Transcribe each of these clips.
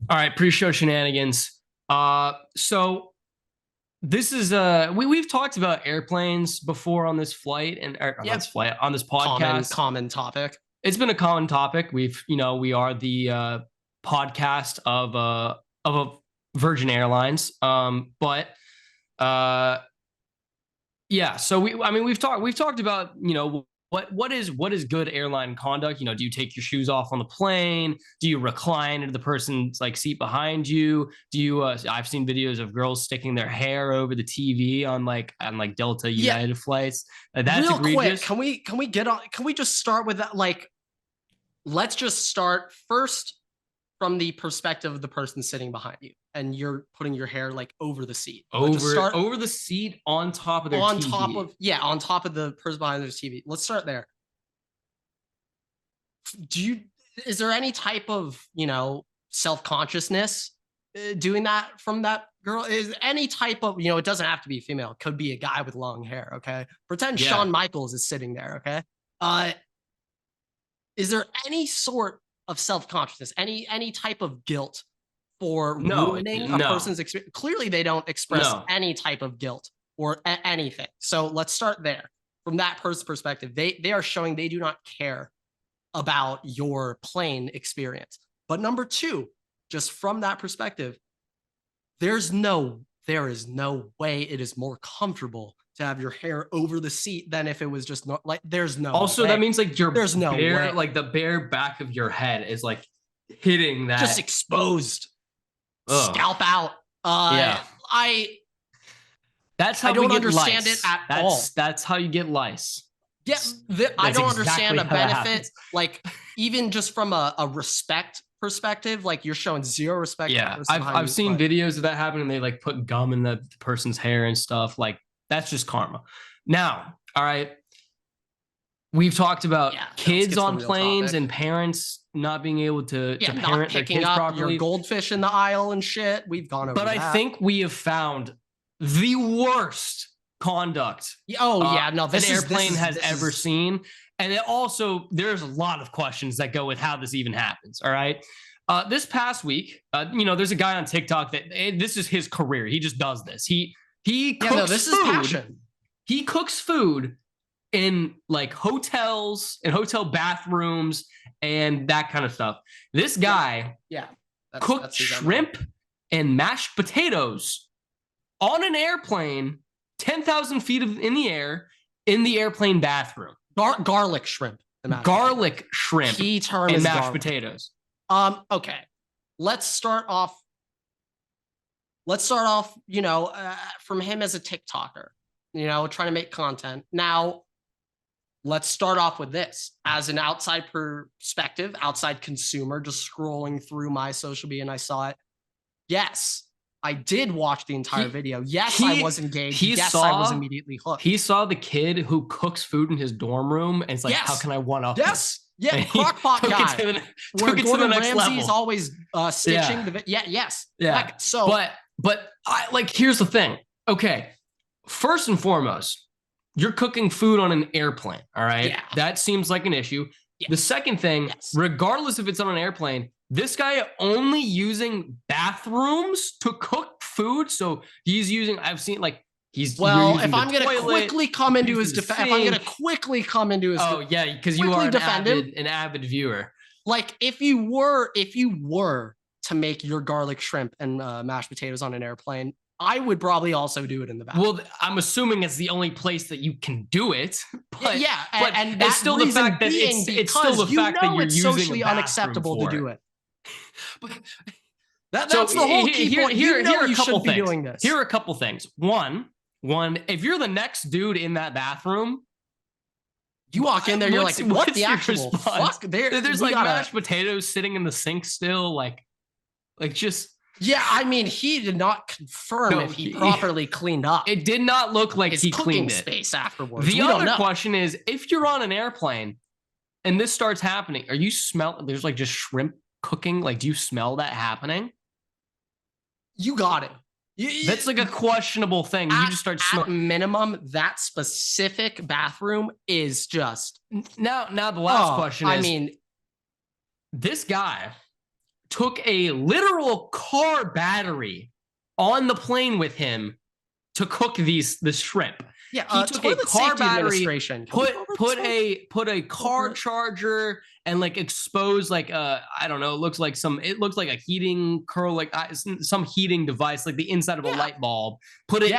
All right, pre-show shenanigans. So this is we've talked about airplanes before on this flight and on Yep. this flight on this Common podcast. common topic. It's been a common topic. We are the podcast of a Virgin Airlines. But yeah, so we've talked about what is good airline conduct. Do you take your shoes off on the plane? Do you recline into the person's like seat behind you? Do you I've seen videos of girls sticking their hair over the TV on Delta Yeah, United flights. That's real quick, egregious. can we just start with that? Like, let's just start first from the perspective of the person sitting behind you, and you're putting your hair like over the seat. Over the seat on top of their on TV. on top of the person behind their TV. Let's start there. Is there any type of self-consciousness doing that from that girl? Is any type of it doesn't have to be female, it could be a guy with long hair. Okay, pretend Shawn Michaels is sitting there. Okay, is there any sort of self-consciousness, any type of guilt for ruining a person's experience? Clearly they don't express any type of guilt or anything. So let's start there. From that person's perspective, they are showing they do not care about your plane experience. But number two, just from that perspective, there is no way it is more comfortable to have your hair over the seat than if it was just not like there's no also way. That means like there's no way. Like the bare back of your head is like hitting that, just exposed. Ugh. Scalp out. Yeah. That's how I don't we get understand lice. it at all. That's how you get lice. Yeah, I don't understand a benefit. Happens. Like, even just from a respect perspective, like you're showing zero respect. Yeah, I've seen videos of that happen, and they like put gum in the person's hair and stuff. Like, that's just karma. Now, all right, we've talked about kids on planes and parents not being able to parent their kids properly. Your goldfish in the aisle and shit. We've gone over but that. I think we have found the worst conduct this an airplane has ever seen. And it also, there's a lot of questions that go with how this even happens. All right. This past week, there's a guy on TikTok that this is his career. He just does this. He cooks food. Is passion. He cooks food in like hotels and hotel bathrooms and that kind of stuff. This guy cooked shrimp and mashed potatoes on an airplane 10,000 feet in the air in the airplane bathroom. Garlic shrimp. Garlic shrimp. Key term and is mashed garlic. potatoes. Okay. Let's start off, from him as a TikToker, trying to make content. Now, let's start off with this. As an outside perspective, outside consumer, just scrolling through my social media, and I saw it. Yes, I did watch the entire video. Yes, I was engaged. I was immediately hooked. He saw the kid who cooks food in his dorm room, and it's like, how can I one-up this? Yeah, crockpot guy. Where Gordon Ramsay's always stitching the yes. Yeah. So, but I like. Here's the thing. Okay, first and foremost, you're cooking food on an airplane. All right, that seems like an issue. The second thing, regardless if it's on an airplane, this guy only using bathrooms to cook food. So he's using. I've seen like. If I'm going to quickly come into his defense, oh yeah, because you are an avid viewer. Like if you were to make your garlic shrimp and mashed potatoes on an airplane, I would probably also do it in the bathroom. Well, I'm assuming it's the only place that you can do it. But and it's still the fact that it's still the fact that you're using socially unacceptable to do it. That's the whole key point. Here are a couple things. Here are a couple things. One, if you're the next dude in that bathroom, you walk in there, you're like, what the actual fuck? There's like mashed potatoes sitting in the sink still, like just. Yeah, I mean, he did not confirm if he properly cleaned up. It did not look like he cleaned it. Space afterwards. The other question is, if you're on an airplane and this starts happening, are you there's like just shrimp cooking? Like, do you smell that happening? You got it. That's like a questionable thing. You just start at minimum, that specific bathroom is just now the last question is, I mean, this guy took a literal car battery on the plane with him to cook the shrimp. Yeah, he took a car battery, put a car charger, and like exposed like I don't know, it looks like a heating curl, like some heating device, like the inside of a light bulb. Put it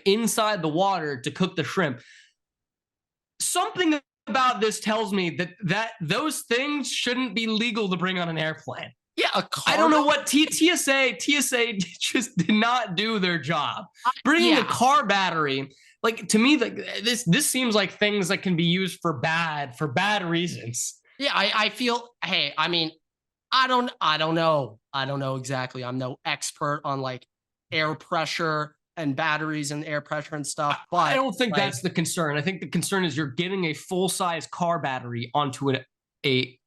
inside the water to cook the shrimp. Something about this tells me that those things shouldn't be legal to bring on an airplane. Yeah, I don't know what TSA just did not do their job. Bringing a car battery, like, to me, like this seems like things that can be used for bad reasons. Yeah, I feel. Hey, I mean, I don't know exactly. I'm no expert on like air pressure and batteries and air pressure and stuff. But I don't think that's the concern. I think the concern is you're getting a full-size car battery onto an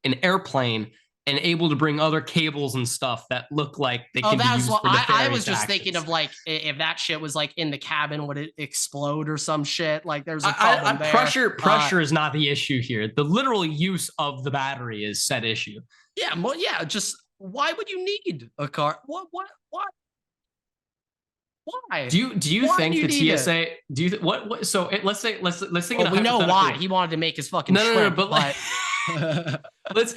airplane and able to bring other cables and stuff that look like they can be used for nefarious I was just actions. thinking of like if that shit was like in the cabin, would it explode or some shit? Like there's a problem there. Pressure is not the issue here. The literal use of the battery is said issue. Yeah, well, yeah. Just why would you need a car? What? Why? Do you think the TSA? Do you what? So let's think. We know why he wanted to make his fucking shrimp, but let's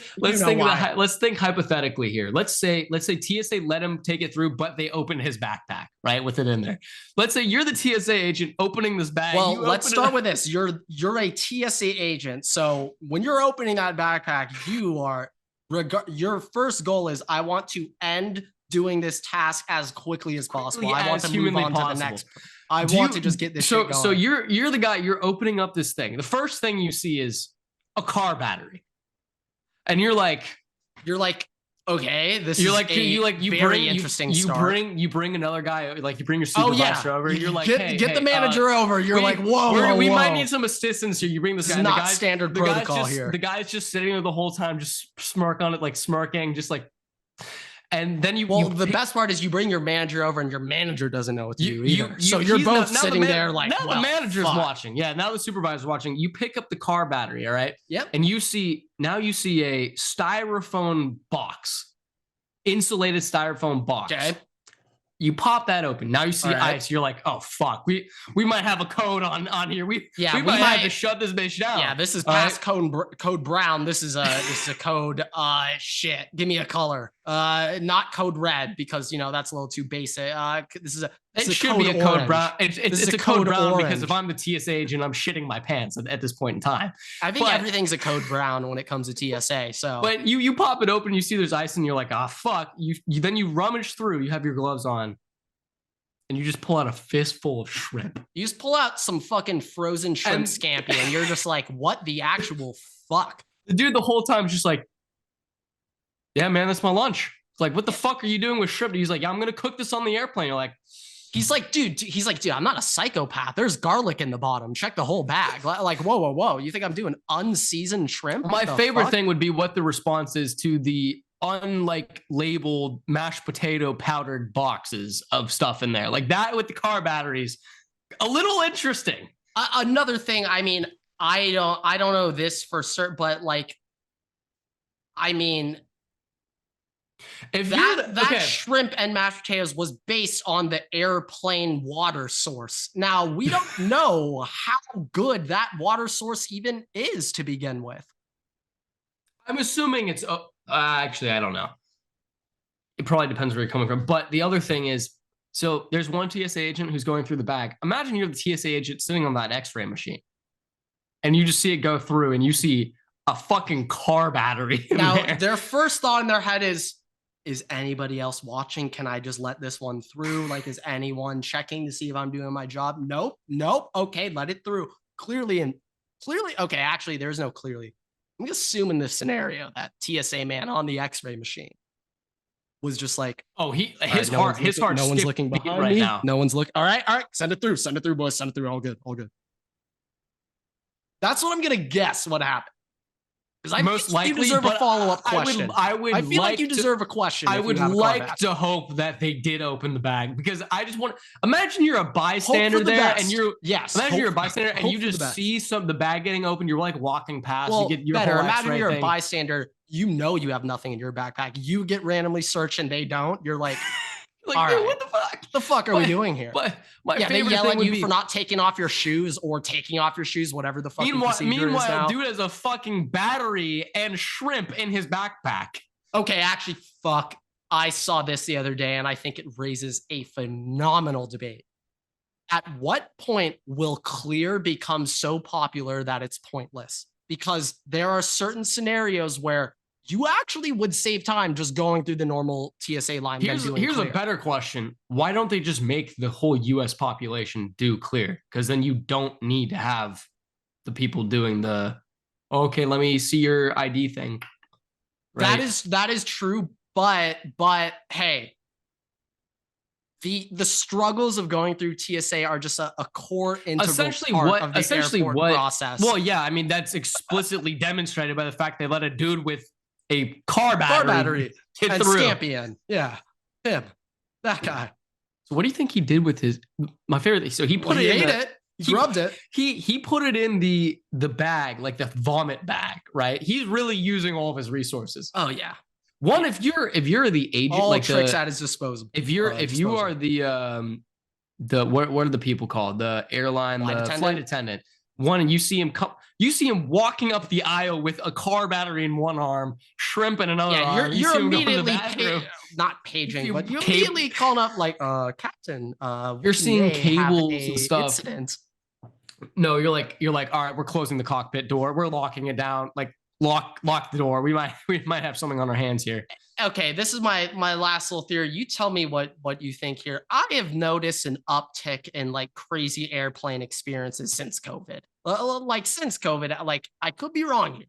think hypothetically here. Let's say TSA let him take it through, but they open his backpack, right, with it in there. Let's say you're the TSA agent opening this bag. Well, let's start with this. You're a TSA agent, so when you're opening that backpack, your first goal is I want to end doing this task as quickly as possible. I want to move on to the next. I want to just get this shit going. So you're the guy. You're opening up this thing. The first thing you see is a car battery, and you're like, okay, this is very interesting. You bring another guy, like you bring your supervisor over. You're like, get the manager over. You're like, whoa, we might need some assistance here. You bring this guy. Not standard protocol here. The guy's just sitting there the whole time, just smirking, just like. And then the best part is you bring your manager over and your manager doesn't know what to do either. So you're both sitting there like, now the manager's watching. Yeah, now the supervisor's watching. You pick up the car battery, all right? Yep. And you see a styrofoam box, insulated styrofoam box. Okay. You pop that open. Now you see ice. You're like, oh fuck, we might have a code on here. We might have to shut this bitch down. Yeah, this is past code brown. This is a code. Shit. Give me a color. Not code red because that's a little too basic. This is a. It should be a code brown. It's a code brown because if I'm the TSA agent, I'm shitting my pants at this point in time. I think everything's a code brown when it comes to TSA. So, but you pop it open, you see there's ice, and you're like, ah, fuck. Then you rummage through. You have your gloves on, and you just pull out a fistful of shrimp. You just pull out some fucking frozen shrimp scampi, and you're just like, what the actual fuck? The dude the whole time is just like, yeah, man, that's my lunch. It's like, what the fuck are you doing with shrimp? He's like, yeah, I'm gonna cook this on the airplane. You're like. He's like, dude, I'm not a psychopath. There's garlic in the bottom. Check the whole bag. Like, whoa. You think I'm doing unseasoned shrimp? My favorite thing would be what the response is to the labeled mashed potato powdered boxes of stuff in there. Like that with the car batteries. A little interesting. Another thing, I mean, I don't know this for certain, but like, I mean, if that shrimp and mashed potatoes was based on the airplane water source. Now we don't know how good that water source even is to begin with. I'm assuming it's actually I don't know. It probably depends where you're coming from. But the other thing is, so there's one TSA agent who's going through the bag. Imagine you're the TSA agent sitting on that X-ray machine, and you just see it go through, and you see a fucking car battery. Now their first thought in their head is anybody else watching? Can I just let this one through? Like, is anyone checking to see if I'm doing my job? Nope. Okay, let it through. Clearly. Okay, actually, there's no clearly. I'm assuming this scenario that TSA man on the X-ray machine was just like, oh, his heart. No one's looking behind right me. now. No one's looking. All right. Send it through, boys. Send it through. All good. That's what I'm gonna guess. What happened? Because most likely you deserve a follow-up question. I feel like you deserve a question. I would like to hope that they did open the bag because I just want. Imagine you're a bystander there, and you're a bystander, and you just see the bag getting opened. You're like walking past. Well, you get your better. whole Imagine you're thing. a bystander. you know you have nothing in your backpack. You get randomly searched and they don't. You're like, like, all dude, right, what the fuck? The fuck are we doing here? But my yeah, favorite they yell thing at you for not taking off your shoes or taking off your shoes, whatever the fucking procedure is now. Dude has a fucking battery and shrimp in his backpack. Okay, actually, fuck. I saw this the other day, and I think it raises a phenomenal debate. At what point will clear become so popular that it's pointless? Because there are certain scenarios where you actually would save time just going through the normal TSA line. Here's a better question. Why don't they just make the whole US population do clear? Because then you don't need to have the people doing the, okay, let me see your ID thing. Right? That is true, but hey, the struggles of going through TSA are just a core integral part of the airport process. Well, yeah, I mean, that's explicitly demonstrated by the fact they let a dude with a car battery get and through. Scampion. Yeah, him, that guy. So what do you think he did with his? My favorite. So he put He rubbed it. He put it in the bag, like the vomit bag, right? He's really using all of his resources. Oh yeah. One, if you're the agent, all like tricks at his disposal. If you are the what are the people called? The airline, flight attendant. One, and you see him walking up the aisle with a car battery in one arm, shrimp in another arm. You're immediately not paging, but you're immediately calling up like, Captain. You're seeing cables and stuff. Incident. No, you're like, all right, we're closing the cockpit door. We're locking it down. Like, lock the door. We might have something on our hands here. Okay, this is my last little theory. You tell me what you think here. I have noticed an uptick in like crazy airplane experiences since COVID. Like since COVID, like I could be wrong here.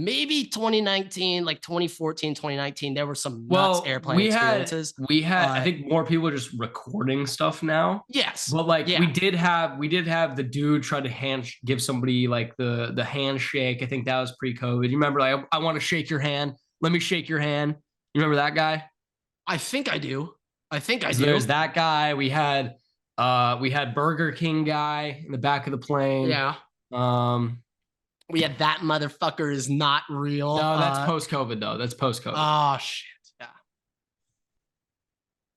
Maybe 2019, like 2014, 2019, there were some nuts airplane experiences. We had I think more people are just recording stuff now. Yes. But like we did have the dude try to give somebody like the handshake. I think that was pre-COVID. You remember, like, I want to shake your hand. Let me shake your hand. You remember that guy? I think I do. There's that guy. We had Burger King guy in the back of the plane. Yeah. We had that motherfucker is not real. No, that's post-COVID though. That's post-COVID. Oh shit. Yeah.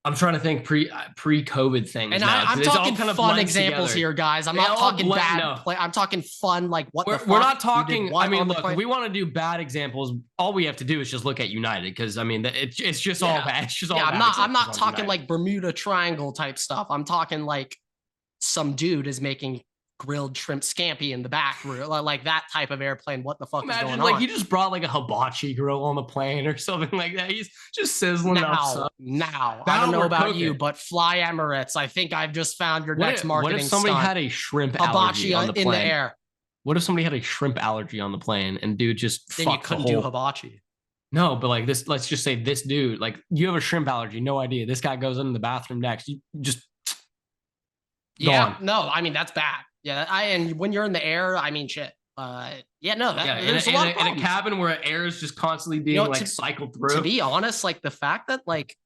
I'm trying to think pre-COVID things. And I'm talking kind of fun examples here, guys. I'm not talking bad. No. I'm talking fun. Like what? We're not talking. I mean, look, if we want to do bad examples, all we have to do is just look at United, because I mean, it's just all bad. It's just all bad. I'm not talking like Bermuda Triangle type stuff. I'm talking like some dude is making grilled shrimp scampi in the back, like that type of airplane. What the fuck is going on? Like he just brought like a hibachi grill on the plane or something like that. He's just sizzling up stuff. Now I don't know about you, but fly Emirates. I think I've just found your next marketing. What if somebody had a shrimp allergy on the plane? In the air? What if somebody had a shrimp allergy on the plane and dude just then you couldn't do hibachi? No, but like this, let's just say this dude, like you have a shrimp allergy, no idea. This guy goes into the bathroom next. You just gone. No, I mean that's bad. Yeah, and when you're in the air, I mean, shit. In a cabin where air is just constantly being cycled through. To be honest, like the fact that like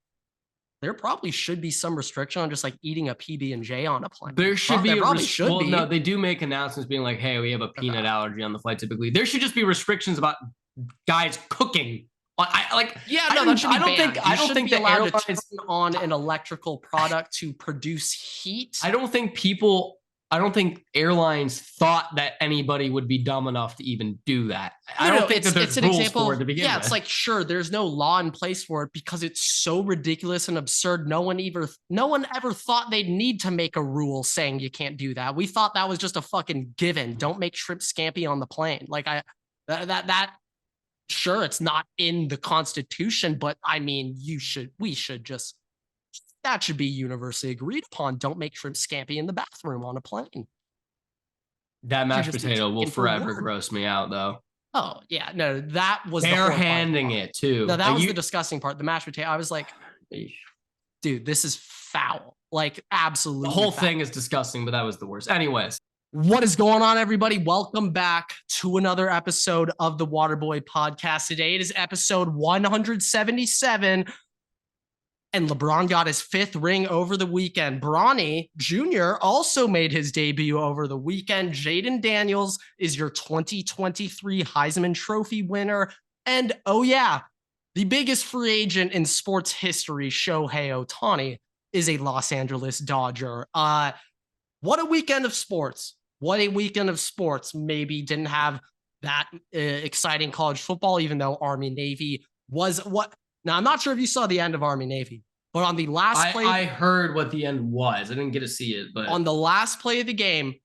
there probably should be some restriction on just like eating a PB&J on a plane. There should be. No, they do make announcements being like, "Hey, we have a peanut allergy on the flight." Typically, there should just be restrictions about guys cooking. That should be banned. I don't think the airlines to turn on an electrical product to produce heat. I don't think airlines thought that anybody would be dumb enough to even do that. I don't think that there's rules for it to begin with. Yeah, it's like, sure, there's no law in place for it because it's so ridiculous and absurd. No one ever thought they'd need to make a rule saying you can't do that. We thought that was just a fucking given. Don't make shrimp scampi on the plane. Like sure, it's not in the Constitution, but I mean, that should be universally agreed upon. Don't make shrimp scampi in the bathroom on a plane. That mashed potato will forever gross me out, though. Oh, yeah. No, that was bare-handing it, too. No, that was the disgusting part. The mashed potato, I was like, dude, this is foul. Like, absolutely The whole foul. thing is disgusting, but that was the worst. Anyways. What is going on, everybody? Welcome back to another episode of the Waterboy Podcast. Today it is episode 177. And LeBron got his 5th ring over the weekend. Bronny Jr. also made his debut over the weekend. Jaden Daniels is your 2023 Heisman Trophy winner. And oh yeah, the biggest free agent in sports history, Shohei Ohtani, is a Los Angeles Dodger. What a weekend of sports. What a weekend of sports. Maybe didn't have that exciting college football, even though Army Navy was what. Now, I'm not sure if you saw the end of Army Navy, but on the last play. I heard what the end was. I didn't get to see it, but on the last play of the game,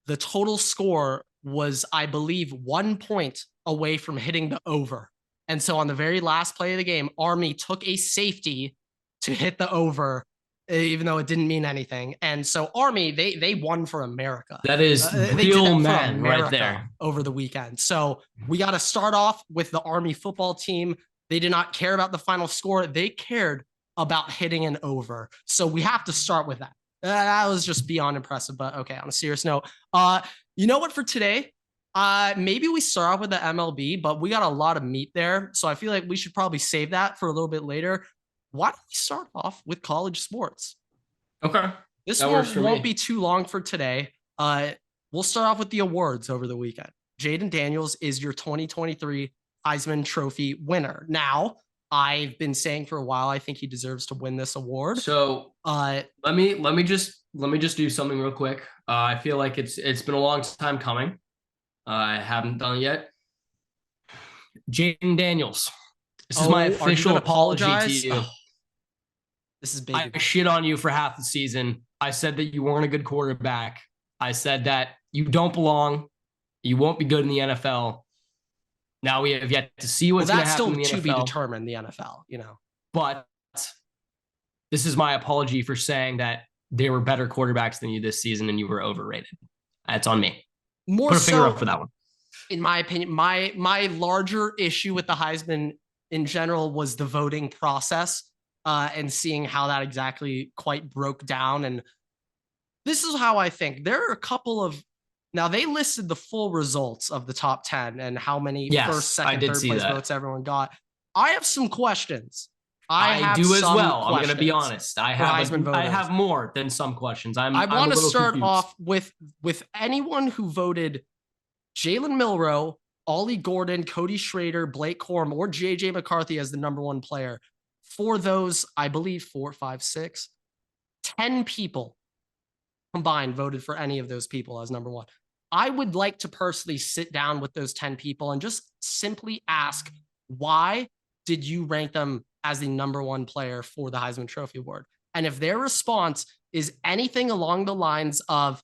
the total score was, I believe, 1 point away from hitting the over. And so on the very last play of the game, Army took a safety to hit the over, even though it didn't mean anything. And so Army, they won for America. That is real men right there over the weekend. So we got to start off with the Army football team. They did not care about the final score. They cared about hitting an over. So we have to start with that. That was just beyond impressive, but okay, on a serious note, you know what, for today, maybe we start off with the MLB, but we got a lot of meat there. So I feel like we should probably save that for a little bit later. Why don't we start off with college sports? Okay. This one won't be too long for today. We'll start off with the awards over the weekend. Jaden Daniels is your 2023 Heisman Trophy winner. Now, I've been saying for a while, I think he deserves to win this award. So let me just do something real quick. I feel like it's been a long time coming. I haven't done it yet. Jaden Daniels, this is my official apology to you. Oh, this is big. I shit on you for half the season. I said that you weren't a good quarterback. I said that you don't belong. You won't be good in the NFL. Now we have yet to see what's going to happen in the NFL. That's still to be determined, the NFL, you know. But this is my apology for saying that there were better quarterbacks than you this season and you were overrated. That's on me. More Put a finger up for that one. In my opinion, my larger issue with the Heisman in general was the voting process and seeing how that exactly quite broke down. And this is how I think. There are a couple of Now, they listed the full results of the top 10 and how many first, second, third place votes everyone got. I have some questions. I do as well. I'm going to be honest. I have more than some questions. I want to start off with anyone who voted Jalen Milroe, Ollie Gordon, Cody Schrader, Blake Corum, or JJ McCarthy as the number one player. For those, I believe 4, 5, 6, 10 people combined voted for any of those people as number one. I would like to personally sit down with those 10 people and just simply ask, why did you rank them as the number one player for the Heisman Trophy Award? And if their response is anything along the lines of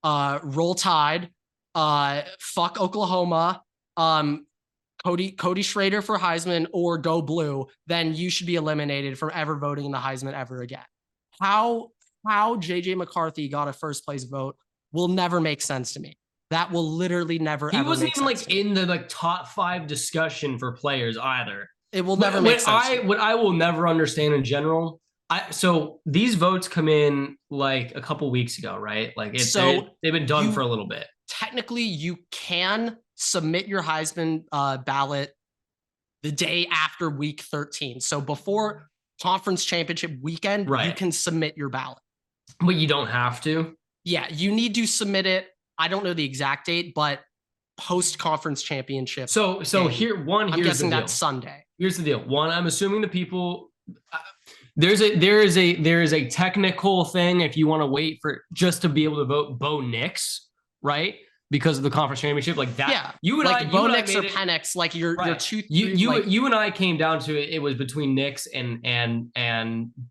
Roll Tide, fuck Oklahoma, Cody Schrader for Heisman, or Go Blue, then you should be eliminated from ever voting in the Heisman ever again. How JJ McCarthy got a first place vote will never make sense to me. That will literally never. He wasn't even like in the top 5 discussion for players either. It will never make sense. What I will never understand in general. So these votes come in like a couple weeks ago, right? Like they've been done for a little bit. Technically, you can submit your Heisman ballot the day after week 13. So before conference championship weekend, you can submit your ballot. But you don't have to. Yeah, you need to submit it. I don't know the exact date, but post conference championship. So here's I'm guessing the deal. That's Sunday. Here's the deal. One, I'm assuming the people. There is a technical thing if you want to wait for just to be able to vote Bo Nix, right? Because of the conference championship, like that. Yeah, you and Bo Nix or Penix, like your two. You and I came down to it. It was between Nix and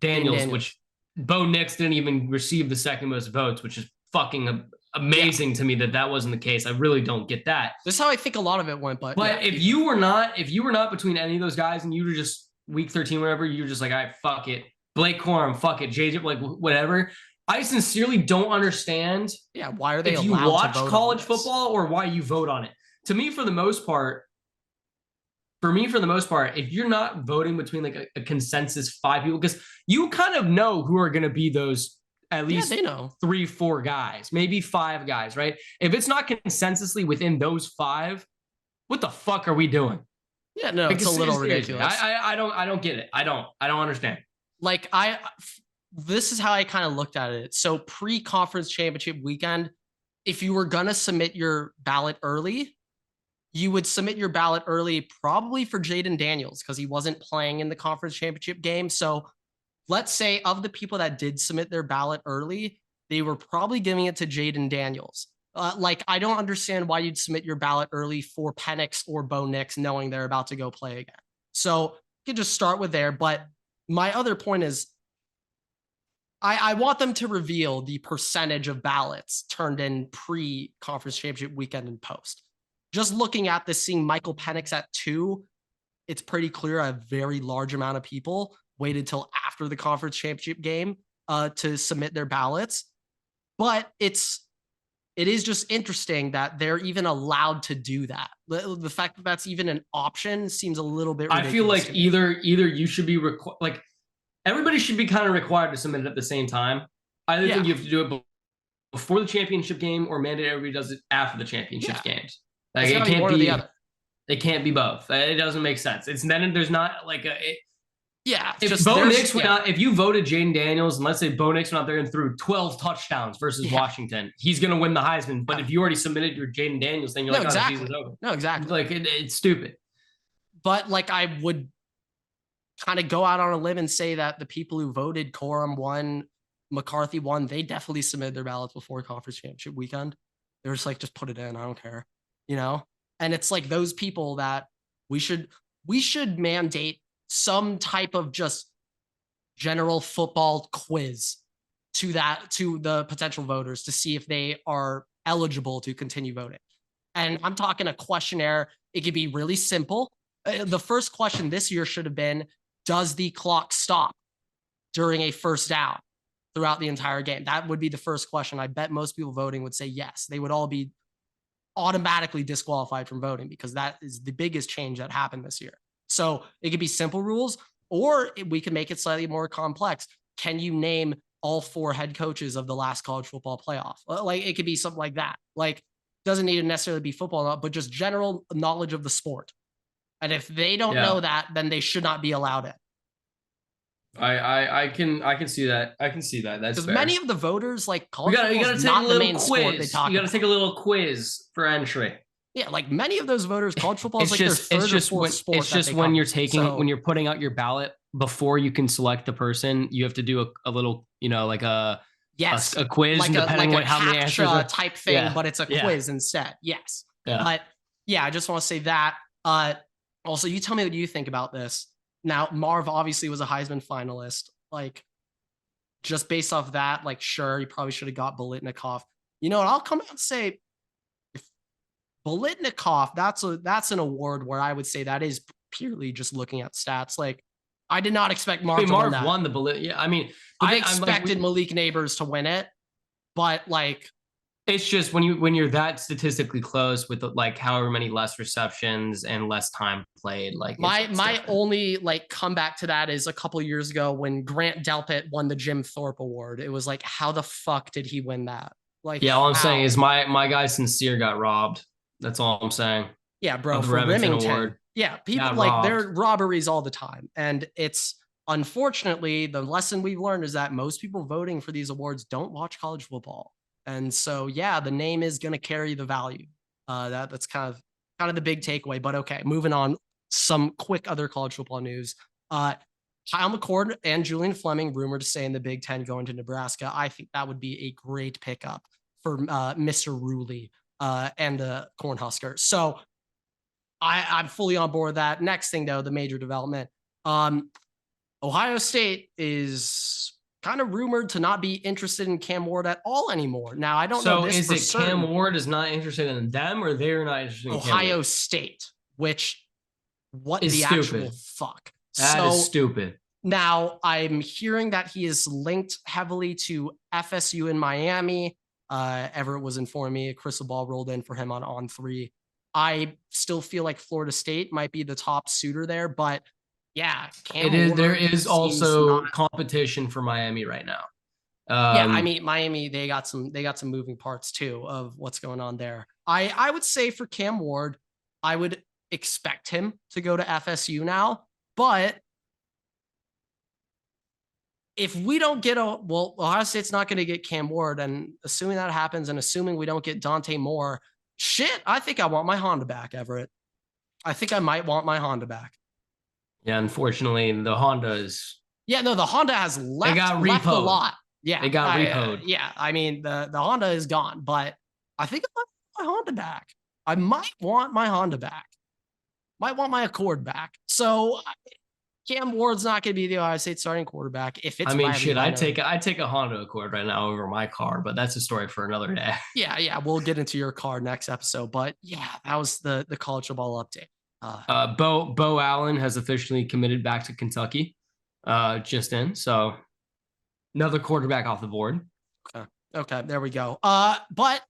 Daniels, which Bo Nix didn't even receive the second most votes, which is fucking amazing to me that wasn't the case. I really don't get that. This is how I think a lot of it went. But if you were not between any of those guys and you were just week 13, whatever, you were just like, all right, fuck it. Blake Corum, fuck it. JJ, like whatever. I sincerely don't understand. Yeah, why are they if you watch college football or why you vote on it? To me, for the most part, if you're not voting between like a consensus 5 people, because you kind of know who are going to be those at least 3, 4 guys, maybe 5 guys, right? If it's not consensusly within those 5, what the fuck are we doing? Yeah, no, it's a little ridiculous. I don't get it. I don't understand. Like this is how I kind of looked at it. So pre-conference championship weekend, if you were going to submit your ballot early, you would submit your ballot early, probably for Jaden Daniels, because he wasn't playing in the conference championship game. So let's say of the people that did submit their ballot early, they were probably giving it to Jaden Daniels. Like, I don't understand why you'd submit your ballot early for Penix or Bo Nix, knowing they're about to go play again. So you could just start with there. But my other point is, I want them to reveal the percentage of ballots turned in pre-conference championship weekend and post. Just looking at this, seeing Michael Penix at 2, it's pretty clear a very large amount of people waited till after the conference championship game to submit their ballots. But it is just interesting that they're even allowed to do that. The fact that that's even an option seems a little bit ridiculous. I feel like either you should be like, everybody should be kind of required to submit it at the same time. I think you have to do it before the championship game, or mandate everybody does it after the championship games. Like, it can't be the other. It can't be both. It doesn't make sense. It's then there's not like a. If Bo Nix went out, if you voted Jaden Daniels, and let's say Bo Nix went out there and threw 12 touchdowns versus Washington, he's going to win the Heisman. But if you already submitted your Jaden Daniels thing, you're like, exactly. Oh, the season's over. No, exactly. Like, it's stupid. But like, I would kind of go out on a limb and say that the people who voted Corum won, McCarthy won, they definitely submitted their ballots before conference championship weekend. They're just like, just put it in. I don't care, you know? And it's like those people that we should mandate some type of just general football quiz to the potential voters to see if they are eligible to continue voting. And I'm talking a questionnaire. It could be really simple. The first question this year should have been, does the clock stop during a first down throughout the entire game? That would be the first question. I bet most people voting would say yes. They would all be automatically disqualified from voting, because that is the biggest change that happened this year. So it could be simple rules, or we can make it slightly more complex. Can you name all 4 head coaches of the last college football playoff? Like, it could be something like that. Like, doesn't need to necessarily be football, but just general knowledge of the sport. And if they don't know that, then they should not be allowed it. I can see that. I can see that. That's because many of the voters, like, college you gotta take not a little the main quiz. Sport they talk you gotta about. take a little quiz for entry. Yeah, like many of those voters, college football is like their third or fourth sport. It's just when you're taking when you're putting out your ballot, before you can select the person, you have to do a little, like a quiz, like depending on how many answers type thing, but it's a quiz instead. Yes. Yeah. But yeah, I just want to say that. Also, you tell me what you think about this. Now, Marv obviously was a Heisman finalist. Like, just based off that, like, sure, he probably should have got Biletnikoff. You know what? I'll come out and say, if Biletnikoff, that's an award where I would say that is purely just looking at stats. Like, I did not expect Marv to win that. Won the Bilet. Yeah, I mean, I expected Malik Neighbors to win it, but like, it's just when you're that statistically close with like however many less receptions and less time played. Like, my only like comeback to that is a couple years ago when Grant Delpit won the Jim Thorpe Award. It was like, how the fuck did he win that? Like, yeah, all I'm saying is my guy Sincere got robbed. That's all I'm saying. Yeah, bro, for Remington Award. Yeah, people like they're robberies all the time, and it's unfortunately the lesson we've learned is that most people voting for these awards don't watch college football. And so, yeah, the name is going to carry the value. That's kind of the big takeaway. But okay, moving on. Some quick other college football news. Kyle McCord and Julian Fleming rumored to stay in the Big Ten going to Nebraska. I think that would be a great pickup for Mr. Ruley and the Cornhuskers. So I'm fully on board with that. Next thing, though, the major development. Ohio State is kind of rumored to not be interested in Cam Ward at all anymore. Now, I don't know this for certain. So is it Cam Ward is not interested in them, or they're not interested in Ohio State, which what the actual fuck? That is stupid. Now, I'm hearing that he is linked heavily to FSU in Miami. Everett was informing me a crystal ball rolled in for him on 3. I still feel like Florida State might be the top suitor there, but yeah, there is also competition for Miami right now. Yeah, I mean, Miami, they got some moving parts too of what's going on there. I would say for Cam Ward, I would expect him to go to FSU now, but if we don't get Ohio State's not going to get Cam Ward, and assuming that happens, and assuming we don't get Dante Moore, Shit, I think I want my Honda back, Everett. I think I might want my Honda back. Yeah, unfortunately, the Honda is. Yeah, no, the Honda has left a lot. Yeah, it got repoed. Yeah, I mean the Honda is gone, but I think I want my Honda back. I might want my Honda back. Might want my Accord back. So Cam Ward's not going to be the Ohio State starting quarterback. If it's, I'd take a Honda Accord right now over my car, but that's a story for another day. Yeah, we'll get into your car next episode. But yeah, that was the college football update. Bo Allen has officially committed back to Kentucky, just in. So another quarterback off the board. Okay, there we go. But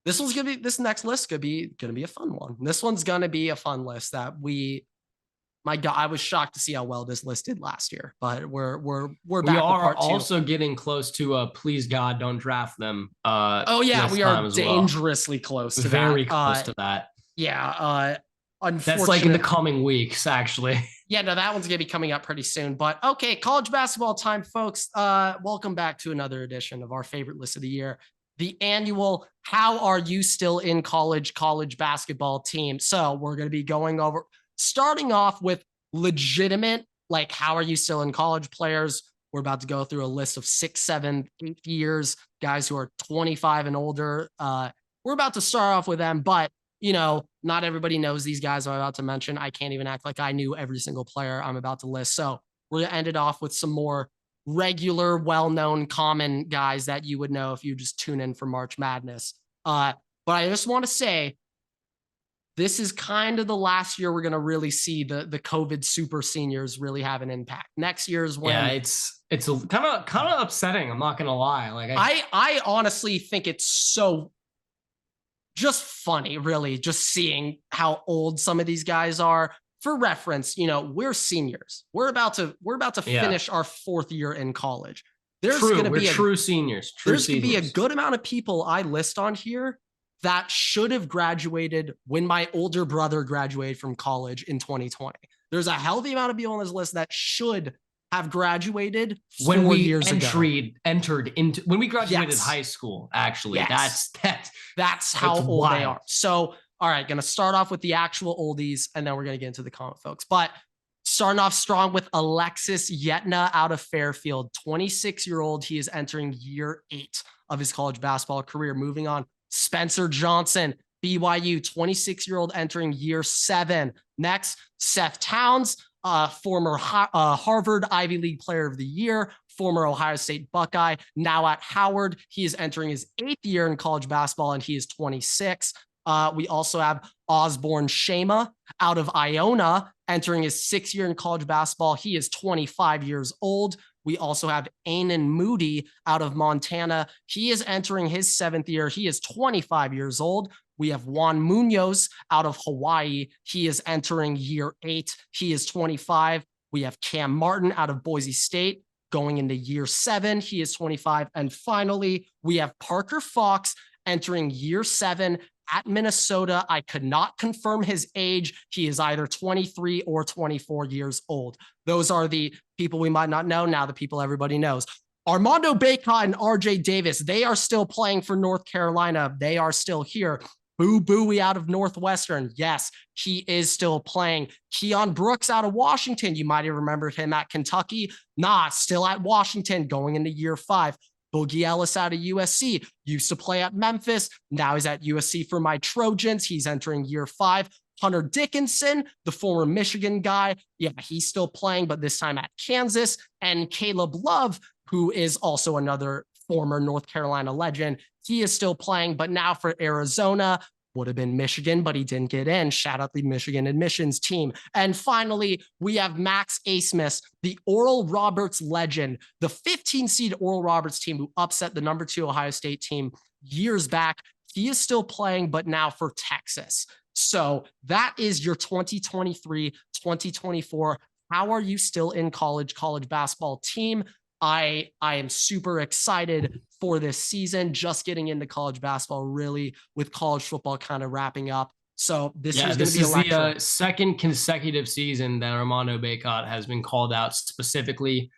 this next list gonna be a fun one. This one's gonna be a fun list that my God, I was shocked to see how well this list did last year, but we're back. We are also getting close to please God, don't draft them. We are dangerously close to very close to that. Yeah. Unfortunately, that's like in the coming weeks, actually. Yeah, no, that one's gonna be coming up pretty soon. But okay, college basketball time, folks. Welcome back to another edition of our favorite list of the year, the annual "How Are You Still in College Basketball Team." So we're gonna be going over, starting off with legitimate, like, how are you still in college players. We're about to go through a list of 6, 7, 8 years, guys who are 25 and older. We're about to start off with them, but not everybody knows these guys I'm about to mention. I can't even act like I knew every single player I'm about to list. So we're going to end it off with some more regular, well-known, common guys that you would know if you just tune in for March Madness. But I just want to say, this is kind of the last year we're going to really see the COVID super seniors really have an impact. Next year's when... Yeah, it's kind of upsetting. I'm not going to lie. Like I honestly think it's so... just funny, really, just seeing how old some of these guys are. For reference, we're seniors. We're about to finish our 4th year in college. There's going to be true seniors. There's going to be a good amount of people I list on here that should have graduated when my older brother graduated from college in 2020. There's a healthy amount of people on this list that should have graduated when we entered into when we graduated high school. Actually, that's how old wild. They are. So, all right, going to start off with the actual oldies, and then we're going to get into the comment, folks. But starting off strong with Alexis Yetna out of Fairfield, 26-year-old. He is entering year 8 of his college basketball career. Moving on, Spencer Johnson, BYU, 26-year-old, entering year 7. Next, Seth Towns, former Harvard Ivy League Player of the Year, former Ohio State Buckeye, now at Howard. He is entering his 8th year in college basketball, and he is 26. We also have Osborne Shema out of Iona, entering his 6th year in college basketball. He is 25 years old. We also have Anan Moody out of Montana. He is entering his 7th year. He is 25 years old. We have Juan Munoz out of Hawaii. He is entering year 8. He is 25. We have Cam Martin out of Boise State going into year 7. He is 25. And finally, we have Parker Fox entering year 7 at Minnesota. I could not confirm his age. He is either 23 or 24 years old. Those are the people we might not know. Now the people everybody knows. Armando Bacot and RJ Davis, they are still playing for North Carolina. They are still here. Boo Buie out of Northwestern. Yes, he is still playing. Keon Brooks out of Washington. You might have remembered him at Kentucky. Nah, still at Washington going into year 5. Boogie Ellis out of USC. Used to play at Memphis. Now he's at USC for my Trojans. He's entering year 5. Hunter Dickinson, the former Michigan guy. Yeah, he's still playing, but this time at Kansas. And Caleb Love, who is also another former North Carolina legend. He is still playing, but now for Arizona. Would have been Michigan, but he didn't get in. Shout out the Michigan admissions team. And finally, we have Max Asmus, the Oral Roberts legend, the 15 seed Oral Roberts team who upset the number 2 Ohio State team years back. He is still playing, but now for Texas. So that is your 2023, 2024. How are you still in college basketball team? I am super excited for this season, just getting into college basketball, really, with college football kind of wrapping up. So this is going to be the 2nd consecutive season that Armando Bacot has been called out specifically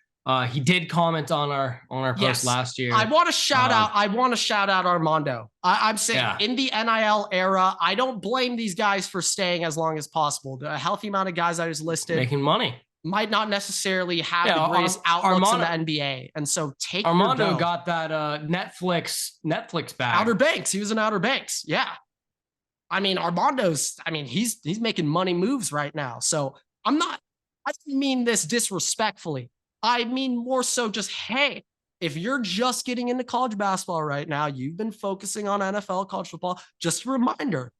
He did comment on our post last year. I want to shout out Armando. I'm saying in the NIL era, I don't blame these guys for staying as long as possible. The healthy amount of guys I just listed making money might not necessarily have the greatest outlooks in the NBA, and so Armando got that Netflix bag. Outer Banks. He was in Outer Banks. Yeah. I mean, he's making money moves right now. So I don't mean this disrespectfully. I mean more so just, hey, if you're just getting into college basketball right now, you've been focusing on NFL, college football, just a reminder,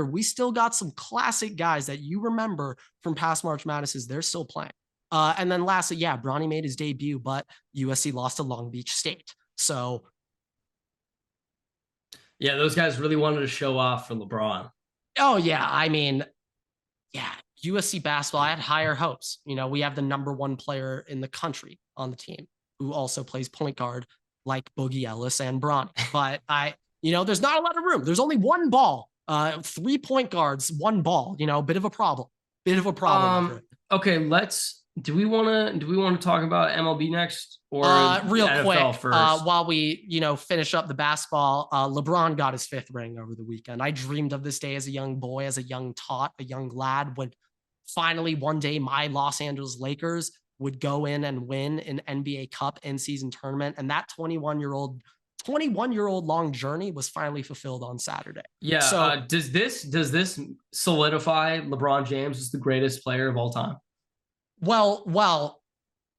we still got some classic guys that you remember from past March Madnesses. They're still playing. And then lastly, Bronny made his debut, but USC lost to Long Beach State. So yeah, those guys really wanted to show off for LeBron. Oh, yeah. I mean, USC basketball, I had higher hopes. We have the number one player in the country on the team who also plays point guard like Boogie Ellis and Bronny. But there's not a lot of room. There's only one ball, 3 point guards, one ball, bit of a problem. Okay, do we want to talk about MLB next or real NFL quick first? While we finish up the basketball, LeBron got his 5th ring over the weekend. I dreamed of this day as a young boy, as a young lad, when finally one day my Los Angeles Lakers would go in and win an NBA Cup in-season tournament, and that 21-year-old long journey was finally fulfilled on Saturday. Yeah. So does this solidify LeBron James as the greatest player of all time? Well,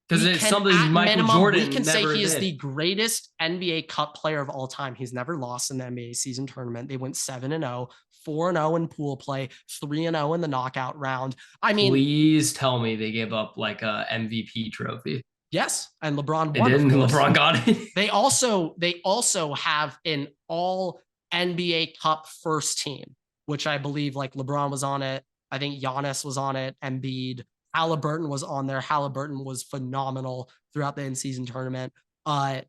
because it's something Michael Jordan we can say he is did. The greatest NBA Cup player of all time. He's never lost in the NBA season tournament. They went 7-0, 4-0 in pool play, 3-0 in the knockout round. I mean, please tell me they gave up like a MVP trophy. Yes, and LeBron won. LeBron got it. They also have an all NBA Cup first team, which I believe like LeBron was on it. I think Giannis was on it. Embiid. Halliburton was on there. Halliburton was phenomenal throughout the in-season tournament. But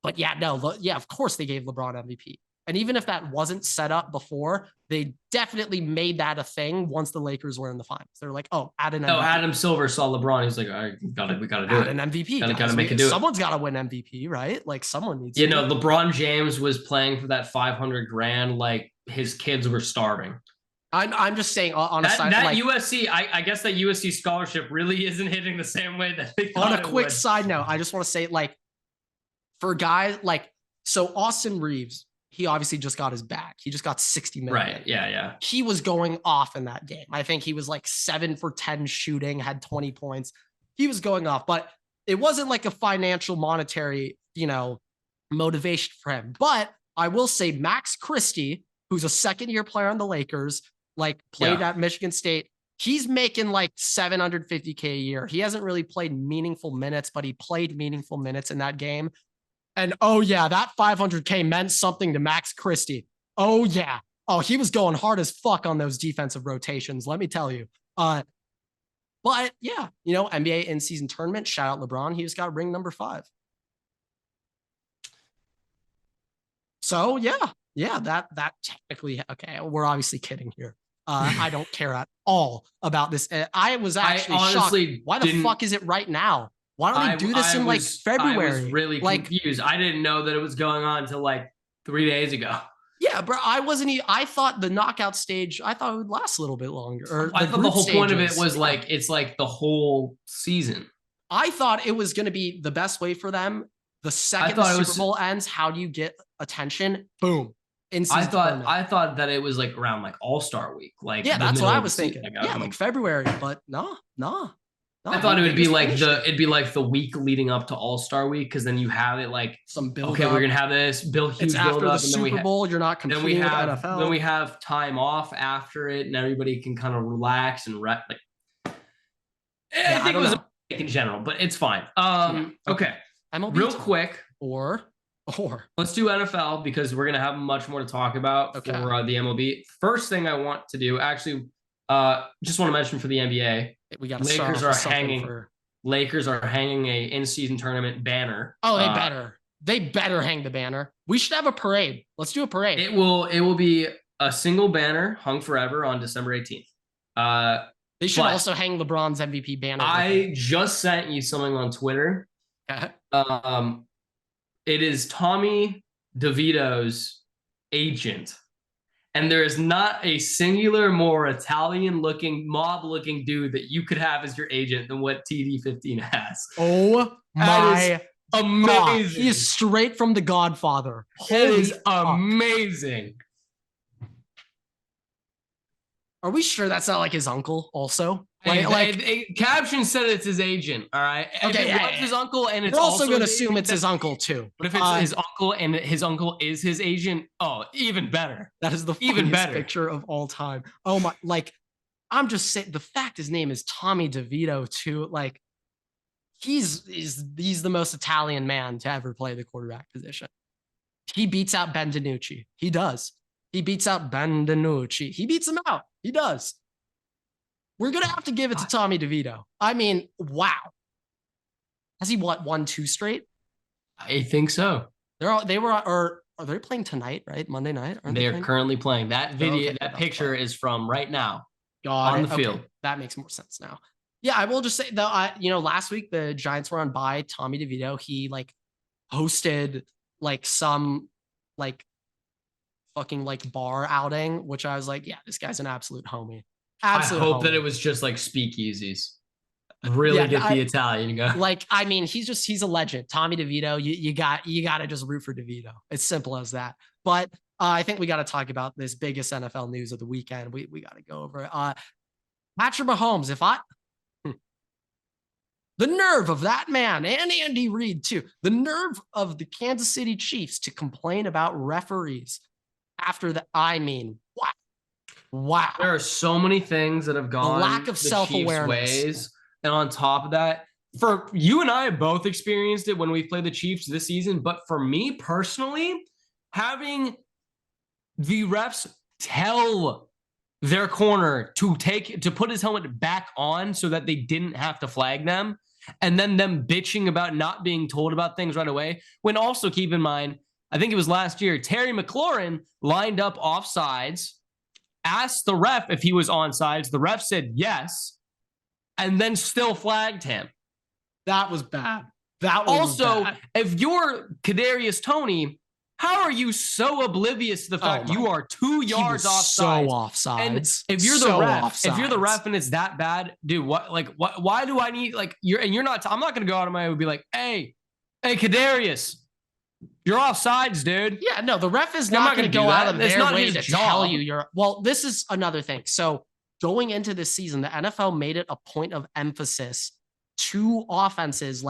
of course they gave LeBron MVP. And even if that wasn't set up before, they definitely made that a thing once the Lakers were in the finals. They're like, add an MVP. Oh, Adam Silver saw LeBron. He's like, all right, we got to do it. Add an MVP. Gotta make it do it. Someone's got to win MVP, right? Like someone needs to. LeBron James was playing for that $500,000 like his kids were starving. I'm just saying on USC, I guess that USC scholarship really isn't hitting the same way that they thought. On a quick side note, I just want to say, like, for guys so Austin Reeves, he obviously just got his back. He just got 60 million. Right. Yeah. He was going off in that game. I think he was like 7 for 10 shooting, had 20 points. He was going off, but it wasn't like a financial monetary, motivation for him. But I will say Max Christie, who's a second-year player on the Lakers, played at Michigan State. He's making like $750K a year. He hasn't really played meaningful minutes, but he played meaningful minutes in that game. And that $500K meant something to Max Christie. Oh yeah. Oh, he was going hard as fuck on those defensive rotations. Let me tell you. But yeah, NBA in-season tournament. Shout out LeBron. He just got ring number 5. So yeah, that technically, okay. We're obviously kidding here. I don't care at all about this. I was actually shocked. Why the fuck is it right now? Why don't they do this in February? I was really confused. I didn't know that it was going on until 3 days ago. Yeah, bro. I thought the knockout stage, I thought it would last a little bit longer. I thought the whole point of it was it's the whole season. I thought it was going to be the best way for them. The second the Super Bowl ends, how do you get attention? Boom. I thought that it was around All-Star week. That's what I was thinking. February, but no. I thought it would be the week leading up to All-Star week, because then you have it some build. Okay, we're gonna have this huge it's after build up, the Super Bowl. You're not competing with NFL. Then we have time off after it, and everybody can kind of relax and I think it was in general, but it's fine. Okay. MLB real quick, or let's do NFL, because we're gonna have much more to talk about for the MLB. First thing I want to do, actually, just want to mention for the NBA, we got Lakers are hanging a in-season tournament banner. Oh, they better hang the banner. We should have a parade. Let's do a parade. It will be a single banner hung forever on December 18th. They should also hang LeBron's MVP banner. I just sent you something on Twitter. It is Tommy DeVito's agent. And there is not a singular more Italian-looking, mob-looking dude that you could have as your agent than what TD15 has. Oh my amazing. God. He is straight from The Godfather. It is amazing. Are we sure that's not like his uncle also? Caption said it's his agent. All right. Okay. If it's his uncle and it's we're also going to assume it's his uncle too. But if it's his uncle and his uncle is his agent, even better. That is the even better picture of all time. Oh my! I'm just saying the fact his name is Tommy DeVito too. Like, he's the most Italian man to ever play the quarterback position. He beats out Ben DiNucci. He does. He beats out Ben DiNucci. He beats him out. He does. We're going to have to give it to Tommy DeVito. I mean, wow. Has he won 2 straight? I think so. Are they playing tonight, right? Monday night? They are currently playing. That video, that picture is from right now on the field. That makes more sense now. Yeah, I will just say though, last week the Giants were on bye. Tommy DeVito, he hosted some fucking bar outing, which I was like, yeah, this guy's an absolute homie. Absolute I hope homie. that it was just speakeasies. Really get the Italian go. He's a legend. Tommy DeVito, you got to just root for DeVito. It's simple as that. But I think we got to talk about this biggest NFL news of the weekend. We got to go over it. Patrick Mahomes, the nerve of that man and Andy Reid too. The nerve of the Kansas City Chiefs to complain about referees after the. I mean, wow. There are so many things that have gone the lack of self-awareness ways. And on top of that, for you and I have both experienced it when we played the Chiefs this season. But for me personally, having the refs tell their corner to put his helmet back on so that they didn't have to flag them, and then them bitching about not being told about things right away. When also keep in mind, I think it was last year, Terry McLaurin lined up offsides, asked the ref if he was onside. The ref said yes, and then still flagged him. That was bad. If you're Kadarius Toney, how are you so oblivious to the fact you are 2 yards offside? So offsides. And if you're the ref and it's that bad, dude, why do I need you're not? I'm not gonna go out of my way and be like, hey, Kadarius, you're offsides, dude. Yeah, no, the ref is not going to go out of their way to tell you you're. Well, this is another thing. So going into this season, the NFL made it a point of emphasis to offenses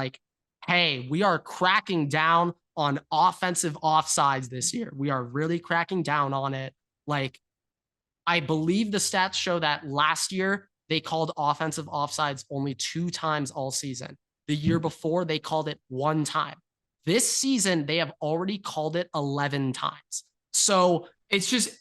hey, we are cracking down on offensive offsides this year. We are really cracking down on it. I believe the stats show that last year they called offensive offsides only 2 times all season. The year before they called it 1 time. This season, they have already called it 11 times. So it has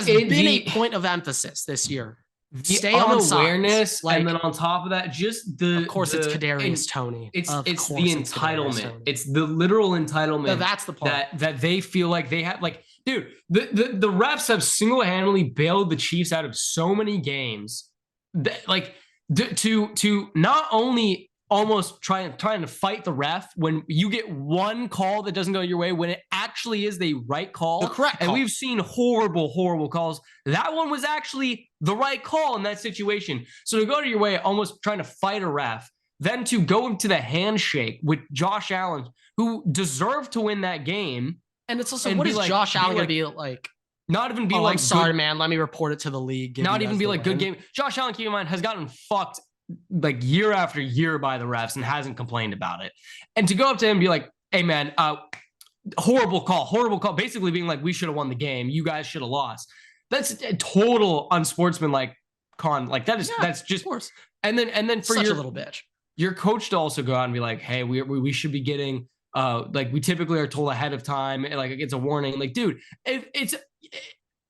been a point of emphasis this year. Stay on awareness, and then on top of that, just of course it's Kadarius Toney. It's the entitlement. It's the literal entitlement. No, that's the part that they feel like they have. Dude, the refs have single-handedly bailed the Chiefs out of so many games. To not only almost trying to fight the ref when you get one call that doesn't go your way when it actually is the right call. The correct call. And we've seen horrible calls. That one was actually the right call in that situation. So to go to your way, almost trying to fight a ref, then to go into the handshake with Josh Allen, who deserved to win that game. And it's also, what is Josh Allen going to be like? Not even be I'm sorry, man. Let me report it to the league. Not even be good game. Josh Allen, keep in mind, has gotten fucked year after year by the refs and hasn't complained about it. And to go up to him and be like, hey man, horrible call, basically being like, we should have won the game, you guys should have lost. That's a total unsportsmanlike that's just and then for such a little bitch, your coach to also go out and be like, hey, we should be getting we typically are told ahead of time, it's a warning. Dude, if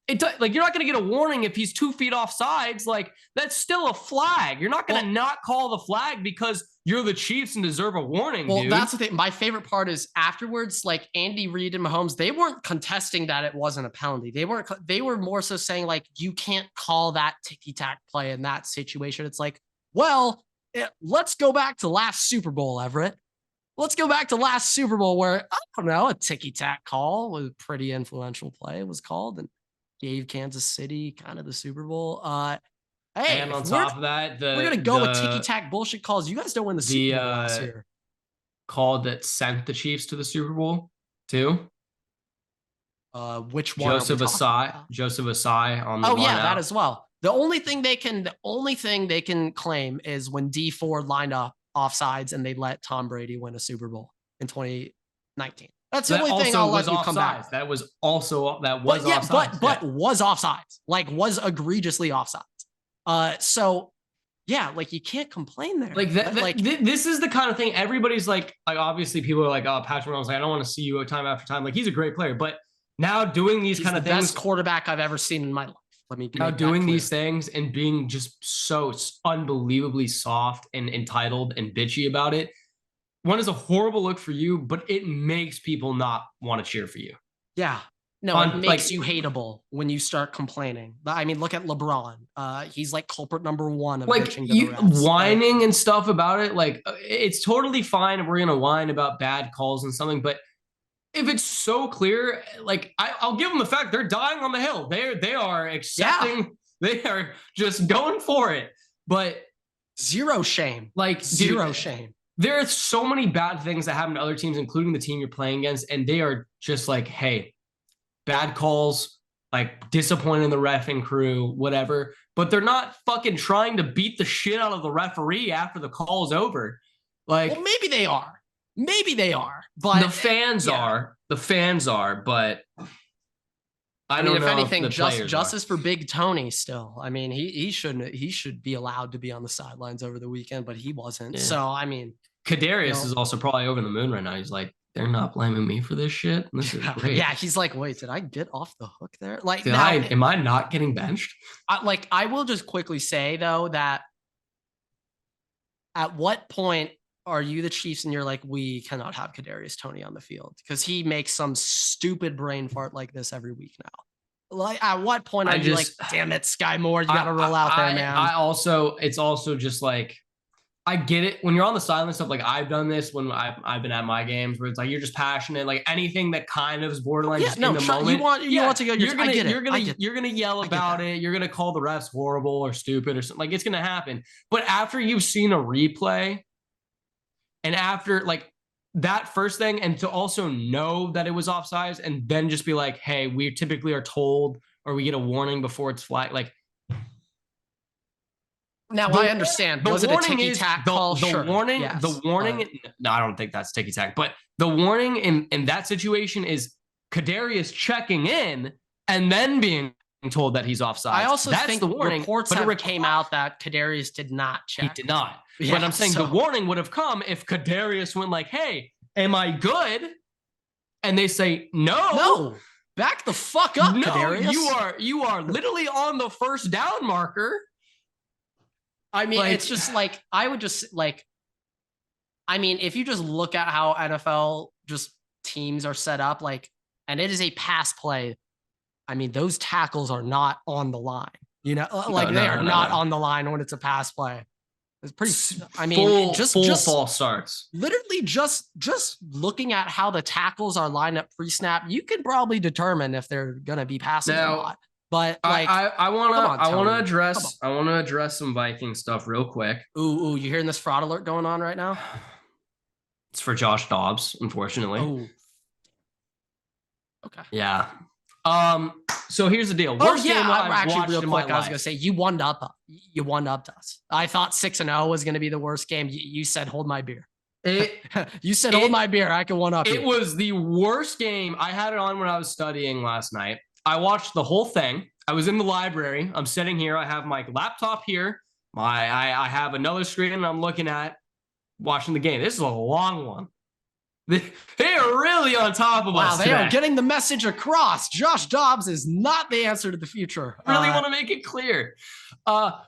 you're not going to get a warning if he's 2 feet off sides. That's still a flag. You're not going to not call the flag because you're the Chiefs and deserve a warning, well, dude. That's the thing. My favorite part is afterwards, like Andy Reid and Mahomes, they weren't contesting that it wasn't a penalty. They were more so saying like, you can't call that ticky-tack play in that situation. It's like, well, let's go back to last Super Bowl, Everett. Let's go back to last Super Bowl where, I don't know, a ticky-tack call was a pretty influential play was called and gave Kansas City kind of the Super Bowl. Hey, and on top of that, we're going to go with ticky-tack bullshit calls. You guys don't win the Super Bowl last year. Call that sent the Chiefs to the Super Bowl, too. Which one? Joseph Asai on the Oh, yeah, that as well. The only thing they can claim is when D Ford lined up offsides and they let Tom Brady win a Super Bowl in 2019. That's the only thing I'll let you come back. That was offsides. But was offsides. Like was egregiously offsides. So yeah, like you can't complain there. Like that, this is the kind of thing everybody's like obviously people are like, oh, Patrick Mahomes, like, I don't want to see you time after time. Like he's a great player, but now doing these kind of things, best quarterback I've ever seen in my life. Let me now doing these things and being just so unbelievably soft and entitled and bitchy about it. One is a horrible look for you, but it makes people not want to cheer for you. Yeah. No, it makes you hateable when you start complaining. I mean, look at LeBron. He's like culprit number one of bitching to the refs. Whining and stuff about it. Like it's totally fine if we're gonna whine about bad calls and something, but if it's so clear, like I'll give them the fact they're dying on the hill. They are accepting. Yeah. They are just going for it. But zero shame. Like zero shame. There are so many bad things that happen to other teams, including the team you're playing against, and they are just like, hey, bad calls, like disappointing the reffing crew, whatever. But they're not fucking trying to beat the shit out of the referee after the call's over. Like, well, maybe they are. Maybe they are, but the fans are. The fans are, but I mean, if anything, justice for Big Toney. Still, I mean, he shouldn't. He should be allowed to be on the sidelines over the weekend, but he wasn't. Yeah. So, I mean, Kadarius is also probably over the moon right now. He's like, they're not blaming me for this shit. This is great. Yeah, he's like, wait, did I get off the hook there? Like, am I not getting benched? I will just quickly say though that at what point are you the Chiefs and you're like, we cannot have Kadarius Toney on the field because he makes some stupid brain fart like this every week now. Like, at what point are you like, damn it, Sky Moore, you got to roll out there, man? It's also just like, I get it when you're on the sideline stuff. Like I've done this when I've been at my games where it's like you're just passionate, like anything that kind of is borderline. Yeah, in the moment. You want to go. You're gonna yell about it. You're gonna call the refs horrible or stupid or something. Like it's gonna happen. But after you've seen a replay, and after like that first thing, and to also know that it was offsides, and then just be like, hey, we typically are told or we get a warning before it's flagged, like. Now I understand. Was it a ticky-tack call? The warning. No, I don't think that's ticky-tack. But the warning in that situation is Kadarius checking in and then being told that he's offside. I also think the warning reports came out that Kadarius did not check. He did not. Yeah, but I'm saying the warning would have come if Kadarius went like, "Hey, am I good?" And they say, "No, back the fuck up, Kadarius. You are literally on the first down marker." I mean, it's just like, I would just like, I mean, if you just look at how NFL just teams are set up, like, and it is a pass play. I mean, those tackles are not on the line, they are not on the line when it's a pass play. It's pretty, I mean, just false starts. Literally just looking at how the tackles are lined up pre-snap, you can probably determine if they're going to be passing or not. But like, I want to address some Viking stuff real quick. Ooh, you hearing this fraud alert going on right now? It's for Josh Dobbs, unfortunately. Oh. Okay. Yeah. So here's the deal. Real quick, I was gonna say you one upped us. I thought 6-0 was gonna be the worst game. You said hold my beer. Hold my beer. I can one up. It was the worst game. I had it on when I was studying last night. I watched the whole thing. I was in the library. I'm sitting here. I have my laptop here. I have another screen and I'm looking at watching the game. This is a long one. They are really on top of us. Wow, they are getting the message across. Josh Dobbs is not the answer to the future. I really want to make it clear. Wow.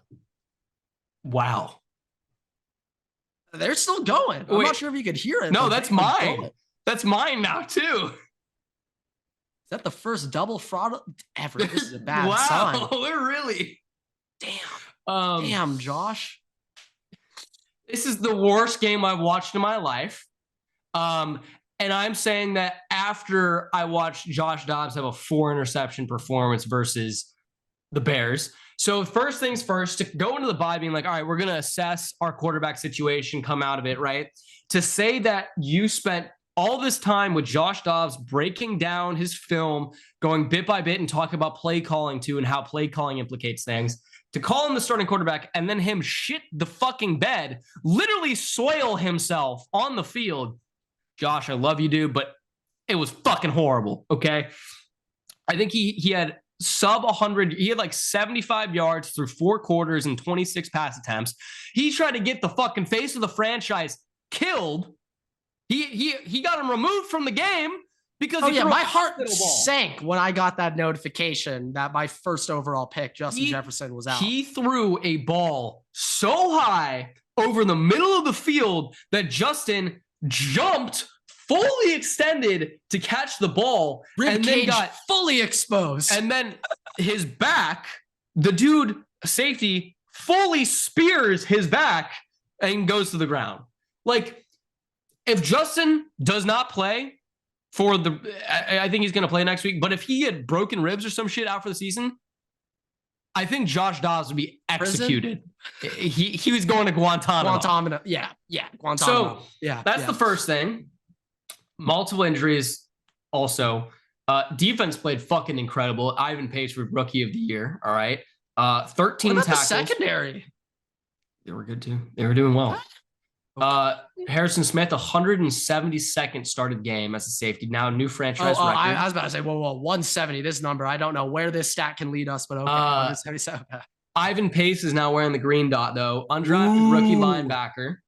They're still going. I'm not sure if you could hear it. No, that's mine. That's mine now, too. Is that the first double fraud ever? This is a bad sign. Wow, we're really. Damn. Damn, Josh. This is the worst game I've watched in my life. And I'm saying that after I watched Josh Dobbs have a 4 interception performance versus the Bears. So first things first, to go into the bye being like, all right, we're going to assess our quarterback situation, come out of it, right? To say that you spent all this time with Josh Dobbs breaking down his film, going bit by bit and talking about play calling too and how play calling implicates things, to call him the starting quarterback and then him shit the fucking bed, literally soil himself on the field. Josh, I love you, dude, but it was fucking horrible, okay? I think he had sub 100. He had like 75 yards through 4 quarters and 26 pass attempts. He tried to get the fucking face of the franchise killed. He got him removed from the game because my heart sank when I got that notification that my first overall pick, Justin Jefferson, was out. He threw a ball so high over the middle of the field that Justin jumped, fully extended to catch the ball, and then got fully exposed. And then his back, the dude, safety, fully spears his back and goes to the ground. Like, if Justin does not play for I think he's going to play next week, but if he had broken ribs or some shit out for the season, I think Josh Dobbs would be executed. He was going to Guantanamo. Yeah. Guantanamo. So that's the first thing. Multiple injuries also. Defense played fucking incredible. Ivan Pace was rookie of the year. All right. 13 tackles. The secondary? They were good too. They were doing well. Harrison Smith, 172nd started game as a safety. Now new franchise record. I was about to say, whoa, 170. This number, I don't know where this stat can lead us, but okay. 177. Ivan Pace is now wearing the green dot, though. Undrafted rookie linebacker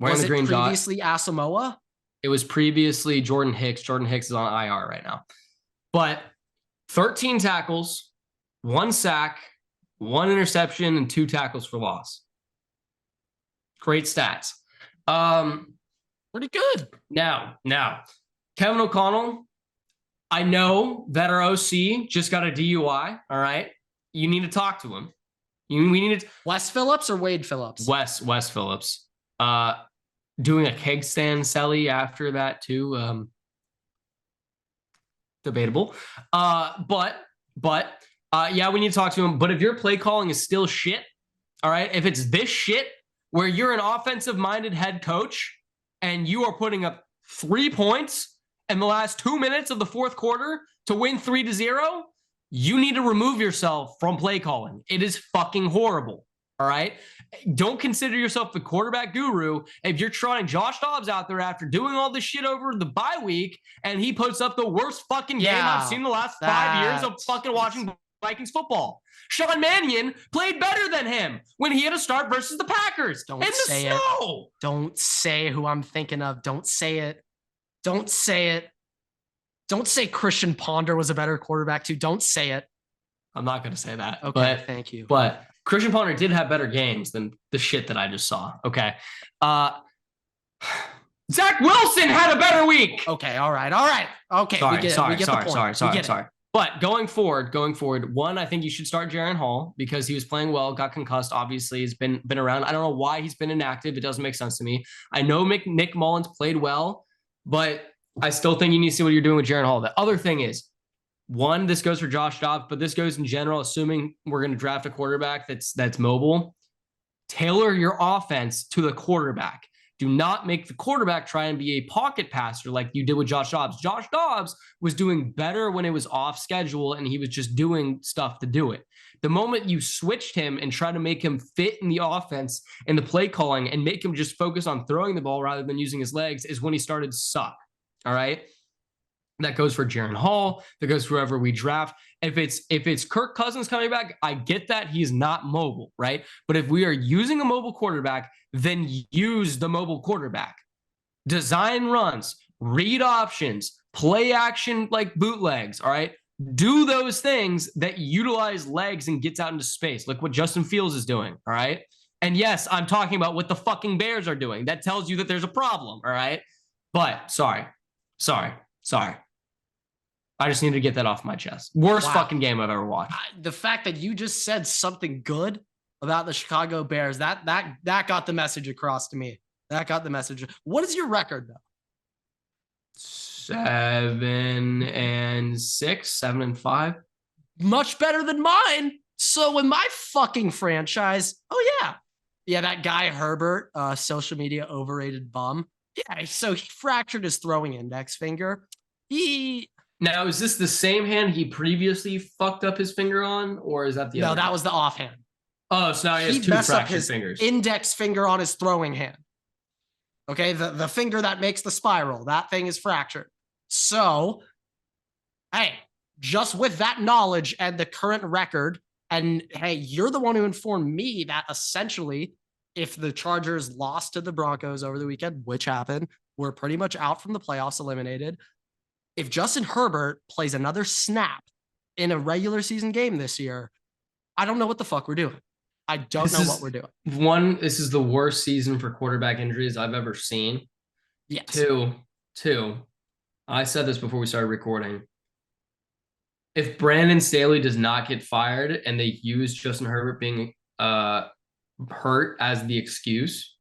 wearing the green dot. Was it previously Asamoah? It was previously Jordan Hicks. Jordan Hicks is on IR right now. But 13 tackles, 1 sack, 1 interception, and 2 tackles for loss. Great stats. Pretty good. Now, Kevin O'Connell, I know that our OC just got a DUI. All right. You need to talk to him. We need to. Wes Phillips or Wade Phillips? Wes Phillips. Doing a keg stand celly after that too. Debatable. But we need to talk to him. But if your play calling is still shit, all right, if it's this shit, where you're an offensive-minded head coach and you are putting up 3 points in the last 2 minutes of the fourth quarter to win 3-0, you need to remove yourself from play calling. It is fucking horrible, all right? Don't consider yourself the quarterback guru if you're trying Josh Dobbs out there after doing all this shit over the bye week and he puts up the worst fucking game I've seen in the last 5 years of fucking watching Vikings football. Sean Mannion played better than him when he had to start versus the Packers. Don't say it. Don't say who I'm thinking of. Don't say it. Don't say it. Don't say Christian Ponder was a better quarterback too. Don't say it. I'm not going to say that. Okay, thank you. But Christian Ponder did have better games than the shit that I just saw. Okay. Zach Wilson had a better week. Okay, all right. Okay, we get the point. But going forward, one, I think you should start Jaren Hall because he was playing well, got concussed, obviously, has been around. I don't know why he's been inactive. It doesn't make sense to me. I know Nick Mullins played well, but I still think you need to see what you're doing with Jaren Hall. The other thing is, one, this goes for Josh Dobbs, but this goes in general, assuming we're going to draft a quarterback that's mobile. Tailor your offense to the quarterback. Do not make the quarterback try and be a pocket passer like you did with Josh Dobbs. Josh Dobbs was doing better when it was off schedule and he was just doing stuff to do it. The moment you switched him and try to make him fit in the offense and the play calling and make him just focus on throwing the ball rather than using his legs is when he started to suck. All right. That goes for Jaren Hall. That goes for whoever we draft. If it's Kirk Cousins coming back, I get that he's not mobile, right? But if we are using a mobile quarterback, then use the mobile quarterback. Design runs, read options, play action like bootlegs, all right? Do those things that utilize legs and gets out into space. Look what Justin Fields is doing, all right? And yes, I'm talking about what the fucking Bears are doing. That tells you that there's a problem, all right? But sorry. I just need to get that off my chest. Worst fucking game I've ever watched. The fact that you just said something good about the Chicago Bears, that got the message across to me. That got the message. What is your record, though? 7-6, 7-5. Much better than mine. So with my fucking franchise, yeah, that guy Herbert, social media overrated bum. Yeah, so he fractured his throwing index finger. Now, is this the same hand he previously fucked up his finger on, or is that the other? No, that was the offhand. Oh, so now he has two fractured fingers. Index finger on his throwing hand. Okay, the finger that makes the spiral, that thing is fractured. So, hey, just with that knowledge and the current record, and hey, you're the one who informed me that essentially, if the Chargers lost to the Broncos over the weekend, which happened, we're pretty much out from the playoffs, eliminated. If Justin Herbert plays another snap in a regular season game this year, I don't know what the fuck we're doing. I don't know what we're doing. One, this is the worst season for quarterback injuries I've ever seen. Yes. Two, I said this before we started recording. If Brandon Staley does not get fired and they use Justin Herbert being hurt as the excuse,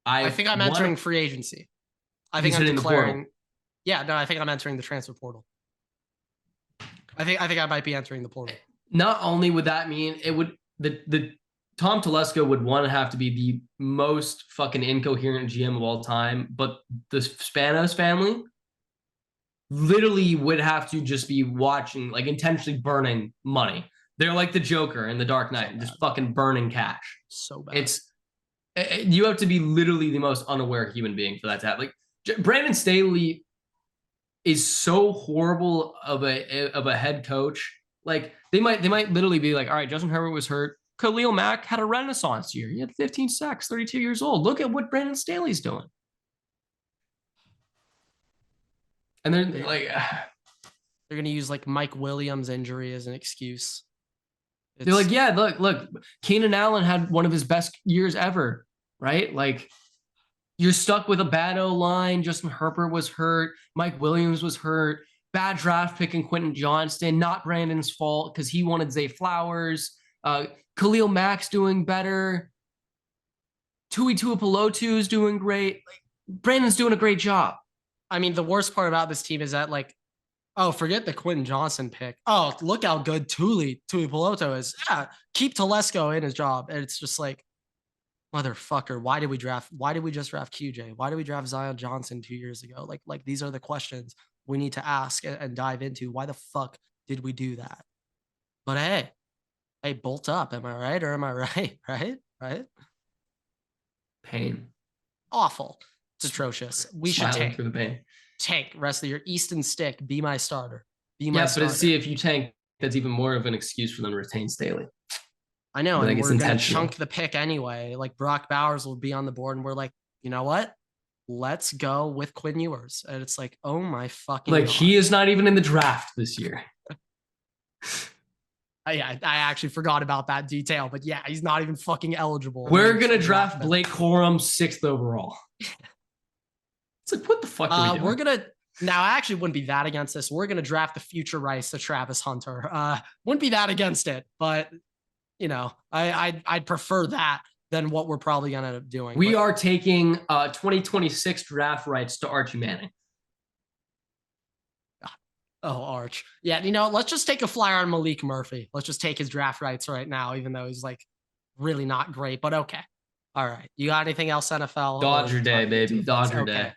I think I'm entering free agency. I think I'm declaring. Yeah, no, I think I'm entering the transfer portal. I think I might be entering the portal. Not only would that mean it would the Tom Telesco would have to be the most fucking incoherent GM of all time, but the Spanos family literally would have to just be watching, like intentionally burning money. They're like the Joker in The Dark Knight, and just fucking burning cash. So bad. It's you have to be literally the most unaware human being for that to happen. Like Brandon Staley is so horrible of a head coach. Like they might literally be like, all right, Justin Herbert was hurt. Khalil Mack had a renaissance year. He had 15 sacks, 32 years old. Look at what Brandon Staley's doing. And they're like, they're gonna use like Mike Williams' injury as an excuse. They're like, yeah, look, Keenan Allen had one of his best years ever, right? Like, you're stuck with a bad O-line. Justin Herbert was hurt. Mike Williams was hurt. Bad draft pick in Quentin Johnston. Not Brandon's fault because he wanted Zay Flowers. Khalil Mack's doing better. Tui Tuipulotu is doing great. Like, Brandon's doing a great job. I mean, the worst part about this team is that, like, oh, forget the Quentin Johnson pick. Oh, look how good Tuipulotu is. Yeah, keep Telesco in his job. And it's just like, motherfucker, why did we just draft QJ? Why did we draft Zion Johnson 2 years ago? Like these are the questions we need to ask and dive into. Why the fuck did we do that? But hey, bolt up. Am I right or am I right? Right? Pain. Awful. It's atrocious. We should tank. Through the pain. Tank. Rest of your Easton stick. Be my starter. Be my starter. But see, if you tank, that's even more of an excuse for them to retain Staley. I know, and we're going to chunk the pick anyway. Like, Brock Bowers will be on the board, and we're like, you know what? Let's go with Quinn Ewers. And it's like, oh my fucking God. He is not even in the draft this year. I actually forgot about that detail, but yeah, he's not even fucking eligible. We're going to draft Blake Corum 6th overall. It's like, what the fuck are we doing? We're going to... Now, I actually wouldn't be that against this. We're going to draft the future rights to Travis Hunter. Wouldn't be that against it, but... You know, I'd prefer that than what we're probably going to end up doing. We are taking 2026 draft rights to Archie Manning. Oh, Arch. Yeah, you know, let's just take a flyer on Malik Murphy. Let's just take his draft rights right now, even though he's like really not great, but okay. All right. You got anything else, NFL? Dodger Day, baby. Dodger Day.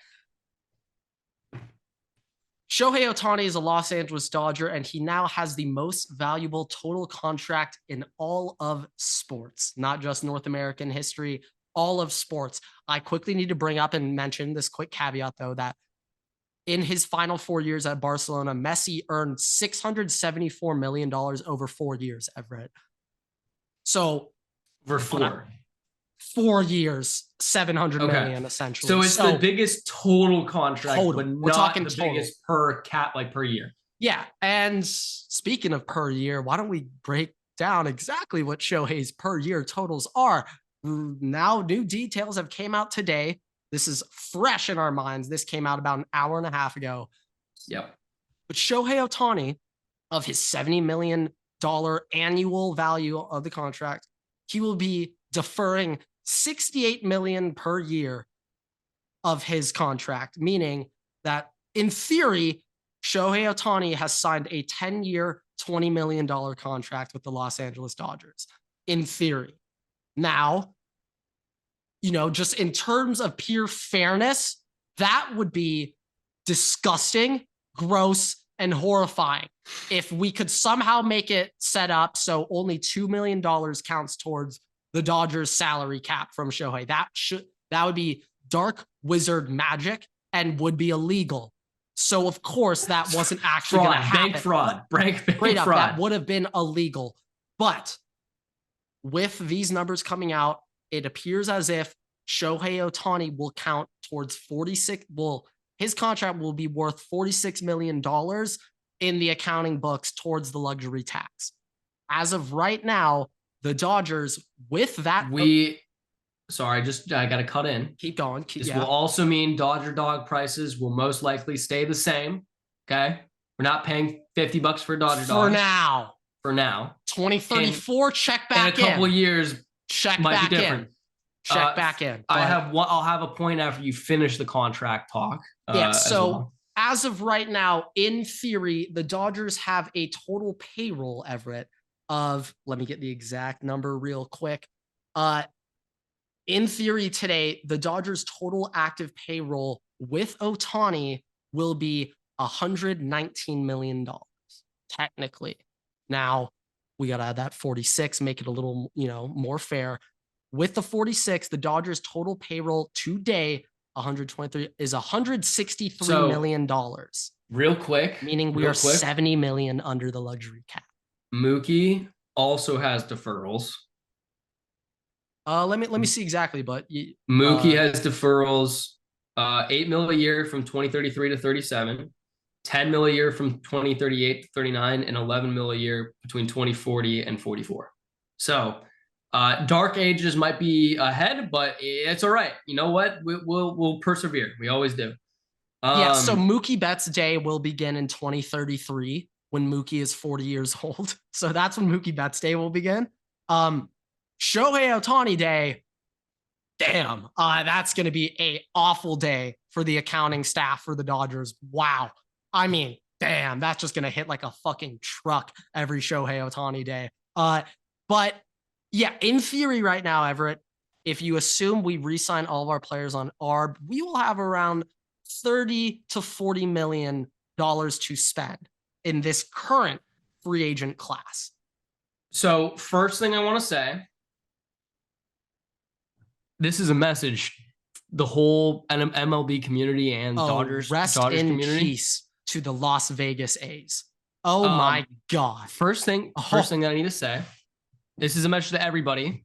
Shohei Ohtani is a Los Angeles Dodger, and he now has the most valuable total contract in all of sports, not just North American history, all of sports. I quickly need to bring up and mention this quick caveat, though, that in his final 4 years at Barcelona, Messi earned $674 million over 4 years, Everett. So for 4 years, $700 million essentially. So it's the biggest total contract, but we're talking the total. biggest per year. Yeah. And speaking of per year, why don't we break down exactly what Shohei's per year totals are. Now, new details have came out today. This is fresh in our minds. This came out about an hour and a half ago. Yep. But Shohei Ohtani, of his $70 million annual value of the contract, he will be deferring $68 million per year of his contract, meaning that in theory, Shohei Ohtani has signed a 10-year, $20 million contract with the Los Angeles Dodgers. In theory. Now, just in terms of pure fairness, that would be disgusting, gross, and horrifying. If we could somehow make it set up so only $2 million counts towards the Dodgers salary cap from Shohei, that would be dark wizard magic and would be illegal. So of course that wasn't actually going to happen. Bank fraud. That would have been illegal. But with these numbers coming out, it appears as if Shohei Ohtani will count towards 46. Well, his contract will be worth $46 million in the accounting books towards the luxury tax. As of right now, the Dodgers, with that, I got to cut in. Keep going. This will also mean Dodger dog prices will most likely stay the same. Okay, we're not paying $50 for a Dodger dog For now, 2034. Check back in a couple of years. Check back in. Check back in. I'll have a point after you finish the contract talk. As of right now, in theory, the Dodgers have a total payroll, Everett, of, let me get the exact number real quick. In theory today, the Dodgers' total active payroll with Ohtani will be $119 million, technically. Now, we got to add that 46, make it a little, more fair. With the 46, the Dodgers' total payroll today, 123, is $163 million. Real quick. Meaning we are $70 million under the luxury cap. Mookie also has deferrals. Let me see exactly, but Mookie has deferrals, $8 million a year from 2033 to 37, $10 million a year from 2038 to 39, and $11 million a year between 2040 and 44. So, dark ages might be ahead, but it's all right. You know what? We'll persevere. We always do. So Mookie Betts' day will begin in 2033 when Mookie is 40 years old. So that's when Mookie Betts' day will begin. Shohei Ohtani Day, damn, that's going to be a awful day for the accounting staff for the Dodgers. Wow. I mean, damn, that's just going to hit like a fucking truck every Shohei Ohtani Day. But yeah, in theory right now, Everett, if you assume we re-sign all of our players on ARB, we will have around $30 to $40 million to spend in this current free agent class. So first thing I want to say, this is a message, the whole MLB community and Dodgers community. Peace to the Las Vegas A's. Oh my God. First thing that I need to say, this is a message to everybody.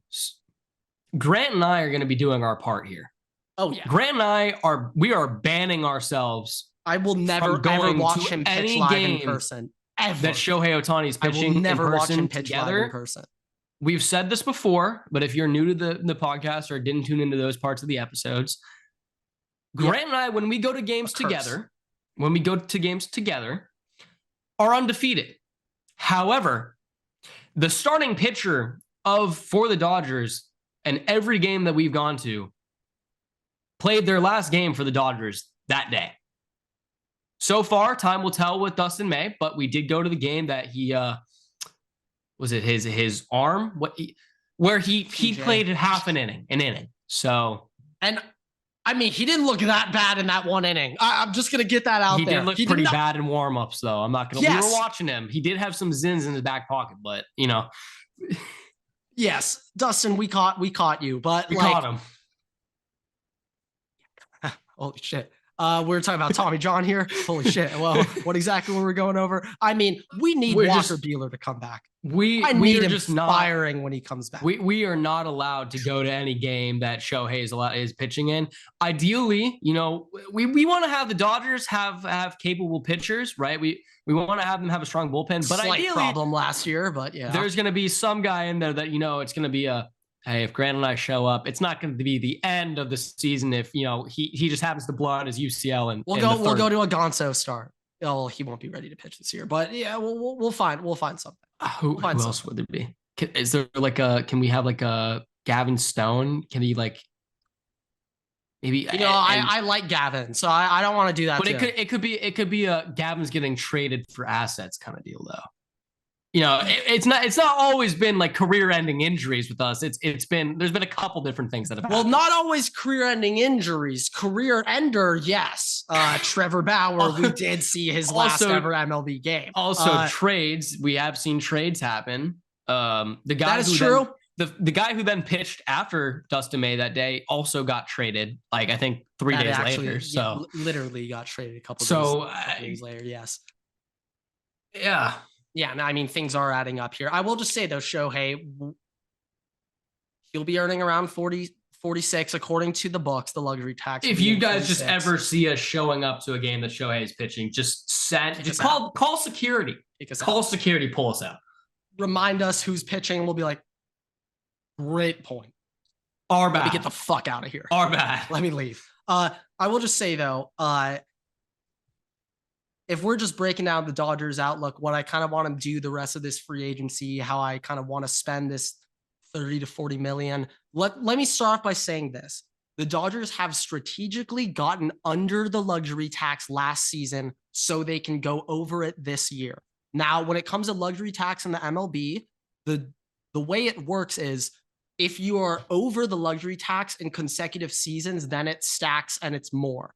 Grant and I are going to be doing our part here. Oh yeah. Grant and I are banning ourselves. I will never ever watch him pitch live in person. Ever. That Shohei Ohtani is pitching. I will never watch him pitch live in person. We've said this before, but if you're new to the podcast or didn't tune into those parts of the episodes, Grant and I, when we go to games together, are undefeated. However, the starting pitcher for the Dodgers and every game that we've gone to played their last game for the Dodgers that day. So far, time will tell with Dustin May, but we did go to the game that he was it his arm where he played half an inning. So, and I mean, he didn't look that bad in that one inning. I'm just gonna get that out there. He did look pretty bad in warm-ups, though. I'm not gonna. Yes. We were watching him. He did have some zins in his back pocket, but Yes, Dustin, we caught you, but we caught him. Holy shit. We're talking about Tommy John here. Holy shit. Well, what exactly were we going over? I mean, we need Walker Buehler to come back. I need him just firing when he comes back. We are not allowed to go to any game that Shohei is pitching in. Ideally, we want to have the Dodgers have capable pitchers, right? We want to have them have a strong bullpen. But ideally, problem last year, but yeah, there's going to be some guy in there that it's going to be hey, if Grant and I show up, it's not going to be the end of the season if he just happens to blow out his UCL and we'll go to a Gonzo start. Oh, he won't be ready to pitch this year, but yeah, we'll find something. Who else would there be? Is there can we have a Gavin Stone? Can he maybe? I like Gavin, so I don't want to do that. But it could be a Gavin's getting traded for assets kind of deal though. It's not always been career-ending injuries with us. There's been a couple different things that have happened. Well, not always career-ending injuries. Career ender, yes. Trevor Bauer, we did see his last ever MLB game. Also, trades. We have seen trades happen. The guy that is true. The guy who then pitched after Dustin May that day also got traded. I think 3 days later. So literally got traded a couple days later. Yes. Yeah. Yeah, no, I mean, things are adding up here. I will just say, though, Shohei, he'll be earning around 46, according to the books, the luxury tax. If you guys 46. Just ever see us showing up to a game that Shohei is pitching, just call security. Call security, pull us out. Remind us who's pitching. We'll be like, great point. Our bad. Let me get the fuck out of here. Our bad. Let me leave. I will just say, though, if we're just breaking down the Dodgers outlook, what I kind of want to do the rest of this free agency, how I kind of want to spend this 30 to 40 million. Let me start off by saying this. The Dodgers have strategically gotten under the luxury tax last season so they can go over it this year. Now, when it comes to luxury tax in the MLB, the way it works is if you are over the luxury tax in consecutive seasons, then it stacks and it's more.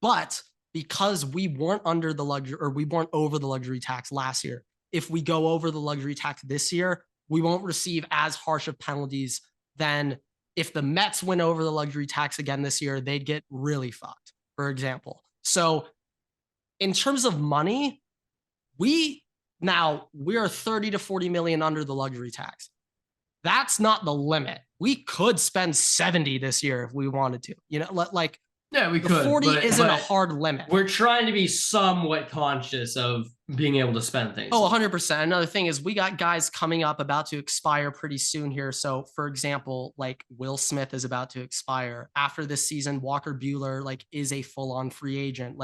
But because we weren't under the luxury, or we weren't over the luxury tax last year, if we go over the luxury tax this year, we won't receive as harsh of penalties than if the Mets went over the luxury tax again this year, they'd get really fucked, for example. So in terms of money, we are 30 to 40 million under the luxury tax. That's not the limit. We could spend 70 this year if we wanted to, yeah, we could. 40 isn't a hard limit. We're trying to be somewhat conscious of being able to spend things. Oh, 100%. Another thing is we got guys coming up about to expire pretty soon here. So, for example, Will Smith is about to expire. After this season, Walker Buehler is a full-on free agent.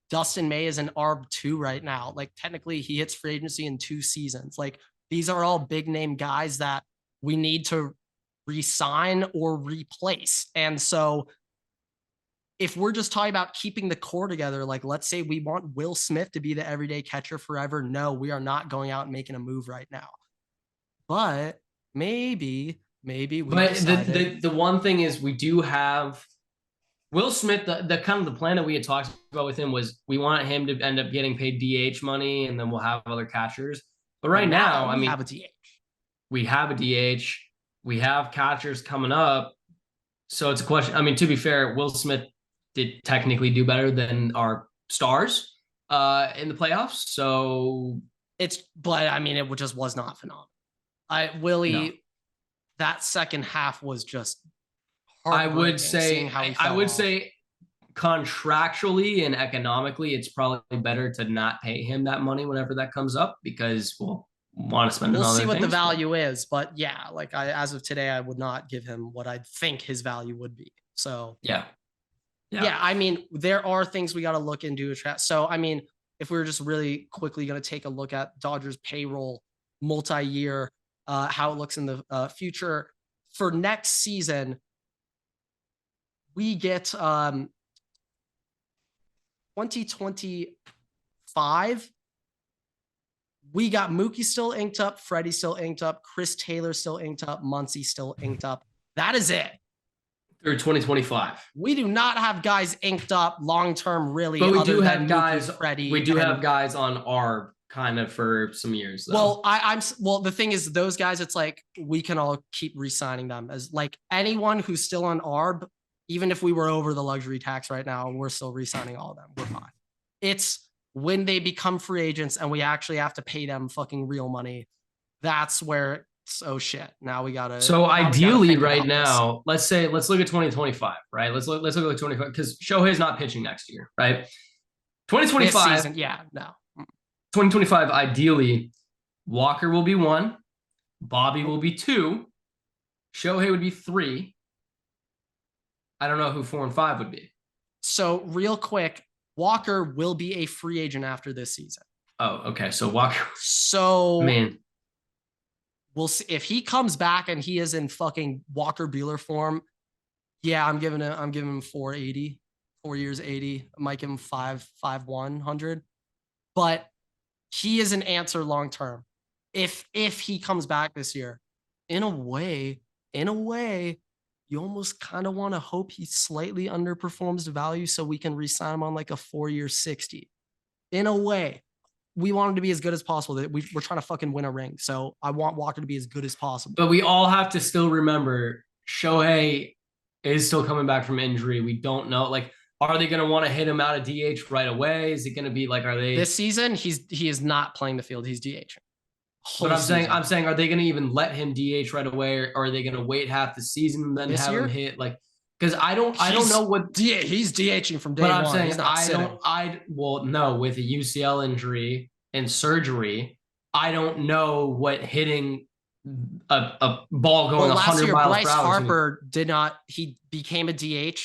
Dustin May is an ARB 2 right now. Technically, he hits free agency in 2 seasons. These are all big-name guys that we need to re-sign or replace. And so if we're just talking about keeping the core together, let's say we want Will Smith to be the everyday catcher forever. No, we are not going out and making a move right now. But maybe we. But the one thing is we do have Will Smith. The kind of the plan that we had talked about with him was we want him to end up getting paid DH money, and then we'll have other catchers. But right now, we have a DH. We have a DH. We have catchers coming up. So it's a question. I mean, to be fair, Will Smith did technically do better than our stars in the playoffs. So it just was not phenomenal. That second half was just I would say contractually and economically, it's probably better to not pay him that money whenever that comes up because we'll want to spend it on other things. We'll see what the value is. But yeah, as of today, I would not give him what I think his value would be. So yeah. I mean, there are things we got to look into. So, I mean, if we were just really quickly going to take a look at Dodgers payroll multi-year, how it looks in the future for next season, we get 2025. We got Mookie still inked up, Freddie still inked up, Chris Taylor still inked up, Muncy still inked up. That is it. Through 2025. We do not have guys inked up long-term, really. But we do have guys, Freddie. We do have guys on ARB kind of for some years, though. Well, the thing is, those guys, it's we can all keep re-signing them as anyone who's still on ARB, even if we were over the luxury tax right now, we're still re-signing all of them. We're fine. It's when they become free agents and we actually have to pay them fucking real money. That's where it's, oh shit. Now we gotta. So ideally, right now, let's look at 2025, right? Let's look at 25 because Shohei's not pitching next year, right? 2025, season, yeah, no. 2025, ideally, Walker will be 1, Bobby will be 2, Shohei would be 3. I don't know who 4 and 5 would be. So real quick, Walker will be a free agent after this season. Oh, okay. So Walker. So man, we'll see if he comes back and he is in fucking Walker Buehler form. Yeah, I'm giving him 480, 4 years 80. I might give him 100. But he is an answer long term. If he comes back this year, in a way, you almost kind of want to hope he slightly underperforms the value so we can re-sign him on like a 4-year 60. In a way, we want him to be as good as possible. We're trying to fucking win a ring. So I want Walker to be as good as possible. But we all have to still remember Shohei is still coming back from injury. We don't know. Like, are they going to want to hit him out of DH right away? Is it going to be like, are they this season? He is not playing the field. He's DH. But I'm saying, are they going to even let him DH right away, or are they going to wait half the season and then have him hit? Like, because I don't know what he's DHing from day one. But I'm saying no, with a UCL injury and surgery, I don't know what hitting a ball going 100 miles Bryce per hour. Harper did not. He became a DH,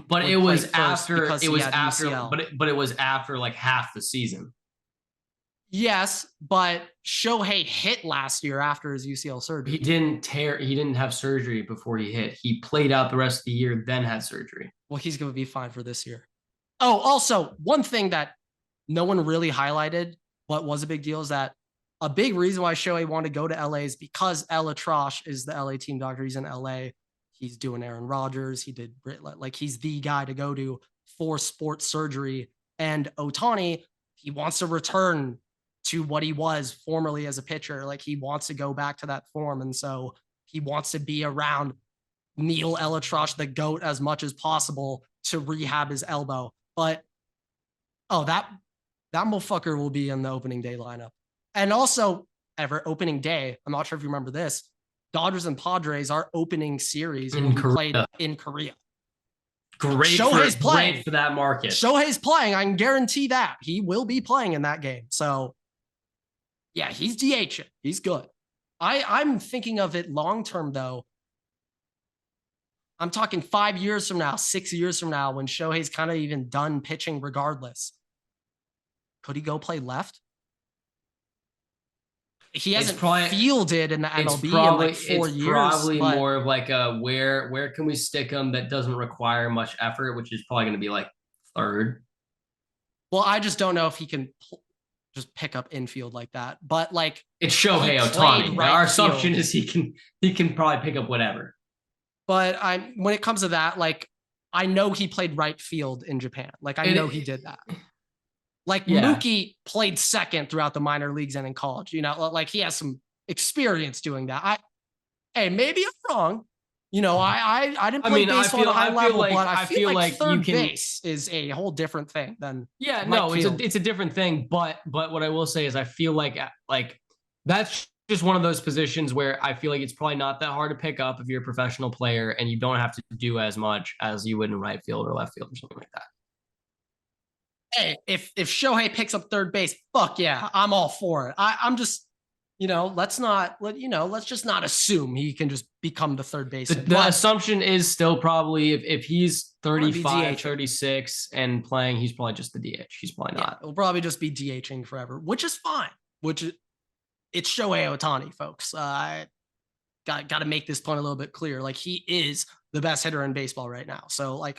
but it was after but it was after like half the season. Yes, but Shohei hit last year after his UCL surgery. He didn't have surgery before he hit. He played out the rest of the year, then had surgery. Well, he's going to be fine for this year. Oh, also, one thing that no one really highlighted, but was a big deal, is that a big reason why Shohei wanted to go to LA is because Ella Trosh is the LA team doctor. He's in LA. He's doing Aaron Rodgers. He did he's the guy to go to for sports surgery. And Ohtani, he wants to return to what he was formerly as a pitcher. Like, he wants to go back to that form. And so he wants to be around Neil Elatrosh, the GOAT, as much as possible to rehab his elbow. But, that motherfucker will be in the opening day lineup. And also, Everett, opening day, I'm not sure if you remember this, Dodgers and Padres, our opening series played in Korea. Great for that market. Shohei's playing. I can guarantee that. He will be playing in that game. So, yeah, he's DHing. He's good. I'm thinking of it long-term, though. I'm talking 5 years from now, 6 years from now, when Shohei's kind of even done pitching regardless. Could he go play left? He hasn't fielded in the MLB in like 4 years. It's probably more of like a where can we stick him that doesn't require much effort, which is probably going to be like third. Well, I just don't know if he can just pick up infield like that. But like, it's Shohei Ohtani. Right, our assumption is he can probably pick up whatever. But when it comes to that, like, I know he played right field in Japan. Like, I know he did that. Like, Mookie played second throughout the minor leagues and in college. You know, like, he has some experience doing that. Maybe I'm wrong. You know, I didn't play baseball at a high level, but I feel like third base is a whole different thing than it's a different thing. But what I will say is I feel like that's just one of those positions where I feel like it's probably not that hard to pick up if you're a professional player and you don't have to do as much as you would in right field or left field or something like that. Hey, if Shohei picks up third base, fuck yeah, I'm all for it. I'm just, let's just not assume he can just become the third baseman. The assumption is still probably if he's 35, 36 and playing, he's probably just the DH. He's probably not. He'll probably just be DHing forever, which is fine. It's Shohei Ohtani, folks. Got to make this point a little bit clear. Like, he is the best hitter in baseball right now. So, like,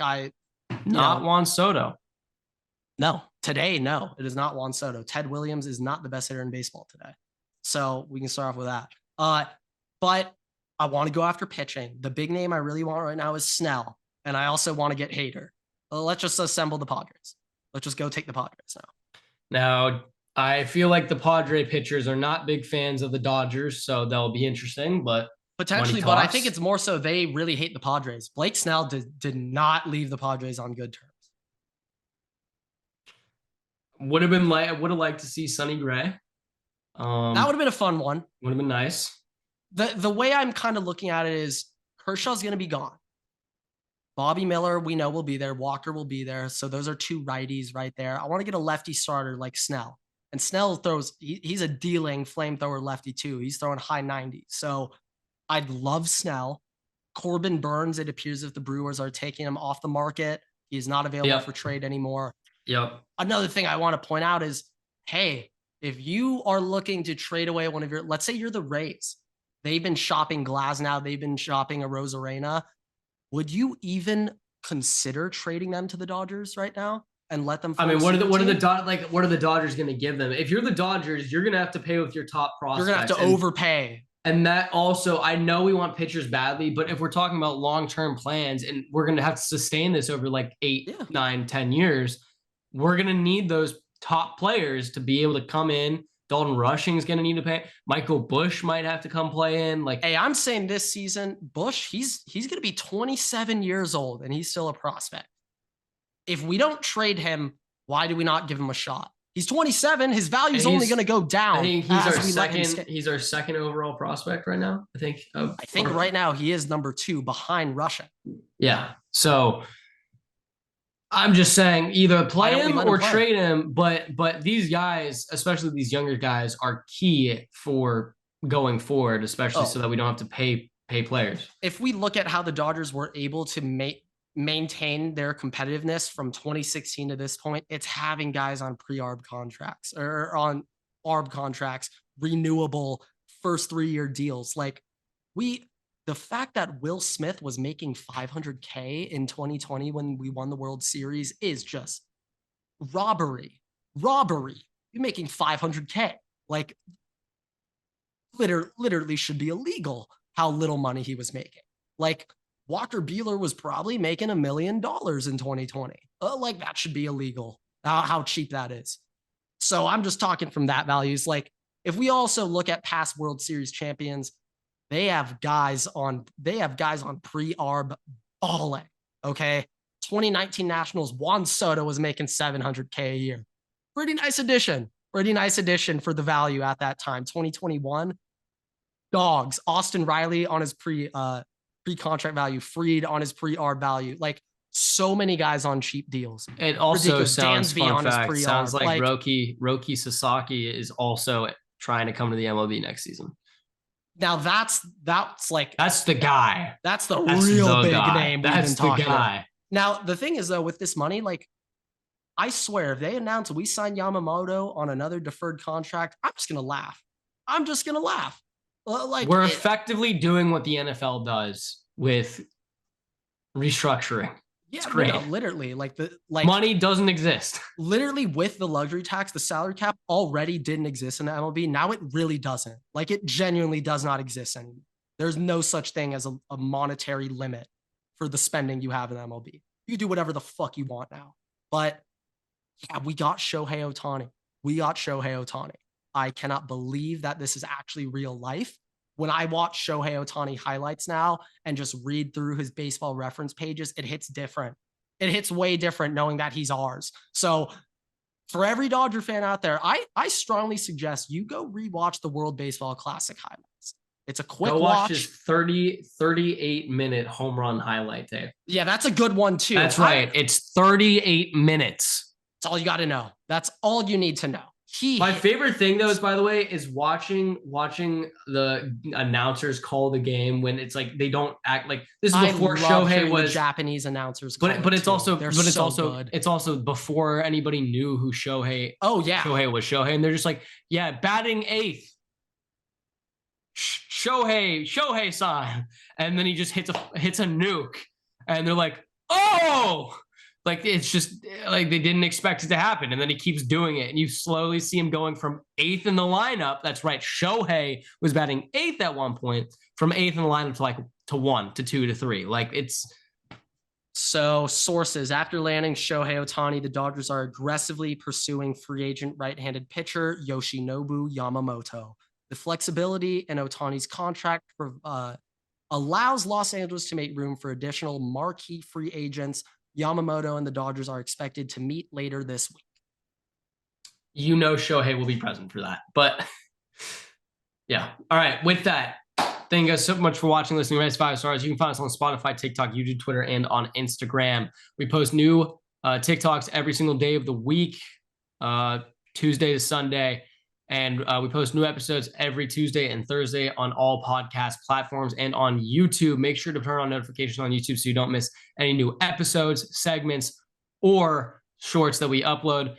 not Juan Soto. No, today, no, it is not Juan Soto. Ted Williams is not the best hitter in baseball today. So we can start off with that. But I want to go after pitching. The big name I really want right now is Snell. And I also want to get Hader. Let's just assemble the Padres. Let's just go take the Padres now. Now, I feel like the Padre pitchers are not big fans of the Dodgers, so that'll be interesting. But Potentially, but I think it's more so they really hate the Padres. Blake Snell did not leave the Padres on good terms. Would have liked to see Sonny Gray. That would have been a fun one. Would have been nice. The way I'm kind of looking at it is Kershaw's going to be gone. Bobby Miller, we know will be there. Walker will be there. So those are two righties right there. I want to get a lefty starter like Snell. And Snell throws, he's a dealing flamethrower lefty too. He's throwing high 90s. So I'd love Snell. Corbin Burns, it appears if the Brewers are taking him off the market. He is not available for trade anymore. Yep. Another thing I want to point out is, hey, if you are looking to trade away one of your, let's say you're the Rays. They've been shopping Glasnow. They've been shopping a Rosarena. Would you even consider trading them to the Dodgers right now and let them? I mean, what are the Dodgers going to give them? If you're the Dodgers, you're going to have to pay with your top prospects. You're going to have to overpay. And that also, I know we want pitchers badly, but if we're talking about long-term plans and we're going to have to sustain this over like 8, 9, 10 years, we're going to need those top players to be able to come in. Dalton Rushing is going to need to pay. Michael Busch might have to come play in. Like, hey, I'm saying this season, Busch, he's going to be 27 years old and he's still a prospect. If we don't trade him, why do we not give him a shot? He's 27. His value is only going to go down. I think he's our second overall prospect right now. I think right now he is number 2 behind Rushing. Yeah. So I'm just saying either play him or trade him, but these guys, especially these younger guys, are key for going forward, especially so that we don't have to pay players. If we look at how the Dodgers were able to maintain their competitiveness from 2016 to this point, it's having guys on pre-arb contracts or on arb contracts, renewable first 3-year deals. Like the fact that Will Smith was making $500K in 2020 when we won the World Series is just robbery. You're making $500K. Like, literally should be illegal how little money he was making. Like, Walker Buehler was probably making $1 million in 2020. Like, that should be illegal. How cheap that is. So I'm just talking from that values. Like, if we also look at past World Series champions, they have guys on pre-arb balling. Okay. 2019 Nationals, Juan Soto was making $700K a year. Pretty nice addition for the value at that time. 2021, dogs, Austin Riley on his pre-contract value, Freed on his pre-arb value. Like, so many guys on cheap deals. It also sounds like Roki Sasaki is also trying to come to the MLB next season. Now that's the guy. That's the real big name. That's the guy. Now the thing is though, with this money, like, I swear if they announce we sign Yamamoto on another deferred contract, I'm just gonna laugh. Like, we're effectively doing what the NFL does with restructuring. Yeah, it's great. No, literally, money doesn't exist. Literally, with the luxury tax, the salary cap already didn't exist in the MLB. Now it really doesn't. Like, it genuinely does not exist anymore. There's no such thing as a monetary limit for the spending you have in the MLB. You do whatever the fuck you want now. But yeah, we got Shohei Ohtani. I cannot believe that this is actually real life. When I watch Shohei Ohtani highlights now and just read through his baseball reference pages, it hits different. It hits way different knowing that he's ours. So for every Dodger fan out there, I strongly suggest you go rewatch the World Baseball Classic highlights. It's a quick watch. His 38-minute home run highlight tape. Yeah, that's a good one too. That's right. It's 38 minutes. That's all you got to know. That's all you need to know. My favorite thing though is, by the way, is watching the announcers call the game when it's like they don't act like this is before Shohei was Japanese announcers. But it's also before anybody knew who Shohei. Oh yeah, Shohei was Shohei, and they're just like, yeah, batting 8th. Shohei sign, and then he just hits a nuke, and they're like, oh. Like, it's just like they didn't expect it to happen. And then he keeps doing it. And you slowly see him going from 8th in the lineup. That's right. Shohei was batting 8th at one point, from 8th in the lineup to 1, to 2, to 3. Like, it's. So sources, after landing Shohei Ohtani, the Dodgers are aggressively pursuing free agent right-handed pitcher Yoshinobu Yamamoto. The flexibility in Ohtani's contract allows Los Angeles to make room for additional marquee free agents. Yamamoto and the Dodgers are expected to meet later this week. You know Shohei will be present for that. But yeah. All right. With that, thank you guys so much for watching, listening. Raise 5 stars. You can find us on Spotify, TikTok, YouTube, Twitter, and on Instagram. We post new TikToks every single day of the week, Tuesday to Sunday. And we post new episodes every Tuesday and Thursday on all podcast platforms and on YouTube. Make sure to turn on notifications on YouTube so you don't miss any new episodes, segments, or shorts that we upload.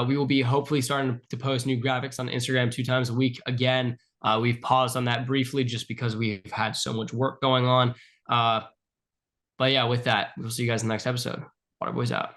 We will be hopefully starting to post new graphics on Instagram 2 times a week again. We've paused on that briefly just because we've had so much work going on. But yeah, with that, we'll see you guys in the next episode. Waterboys out.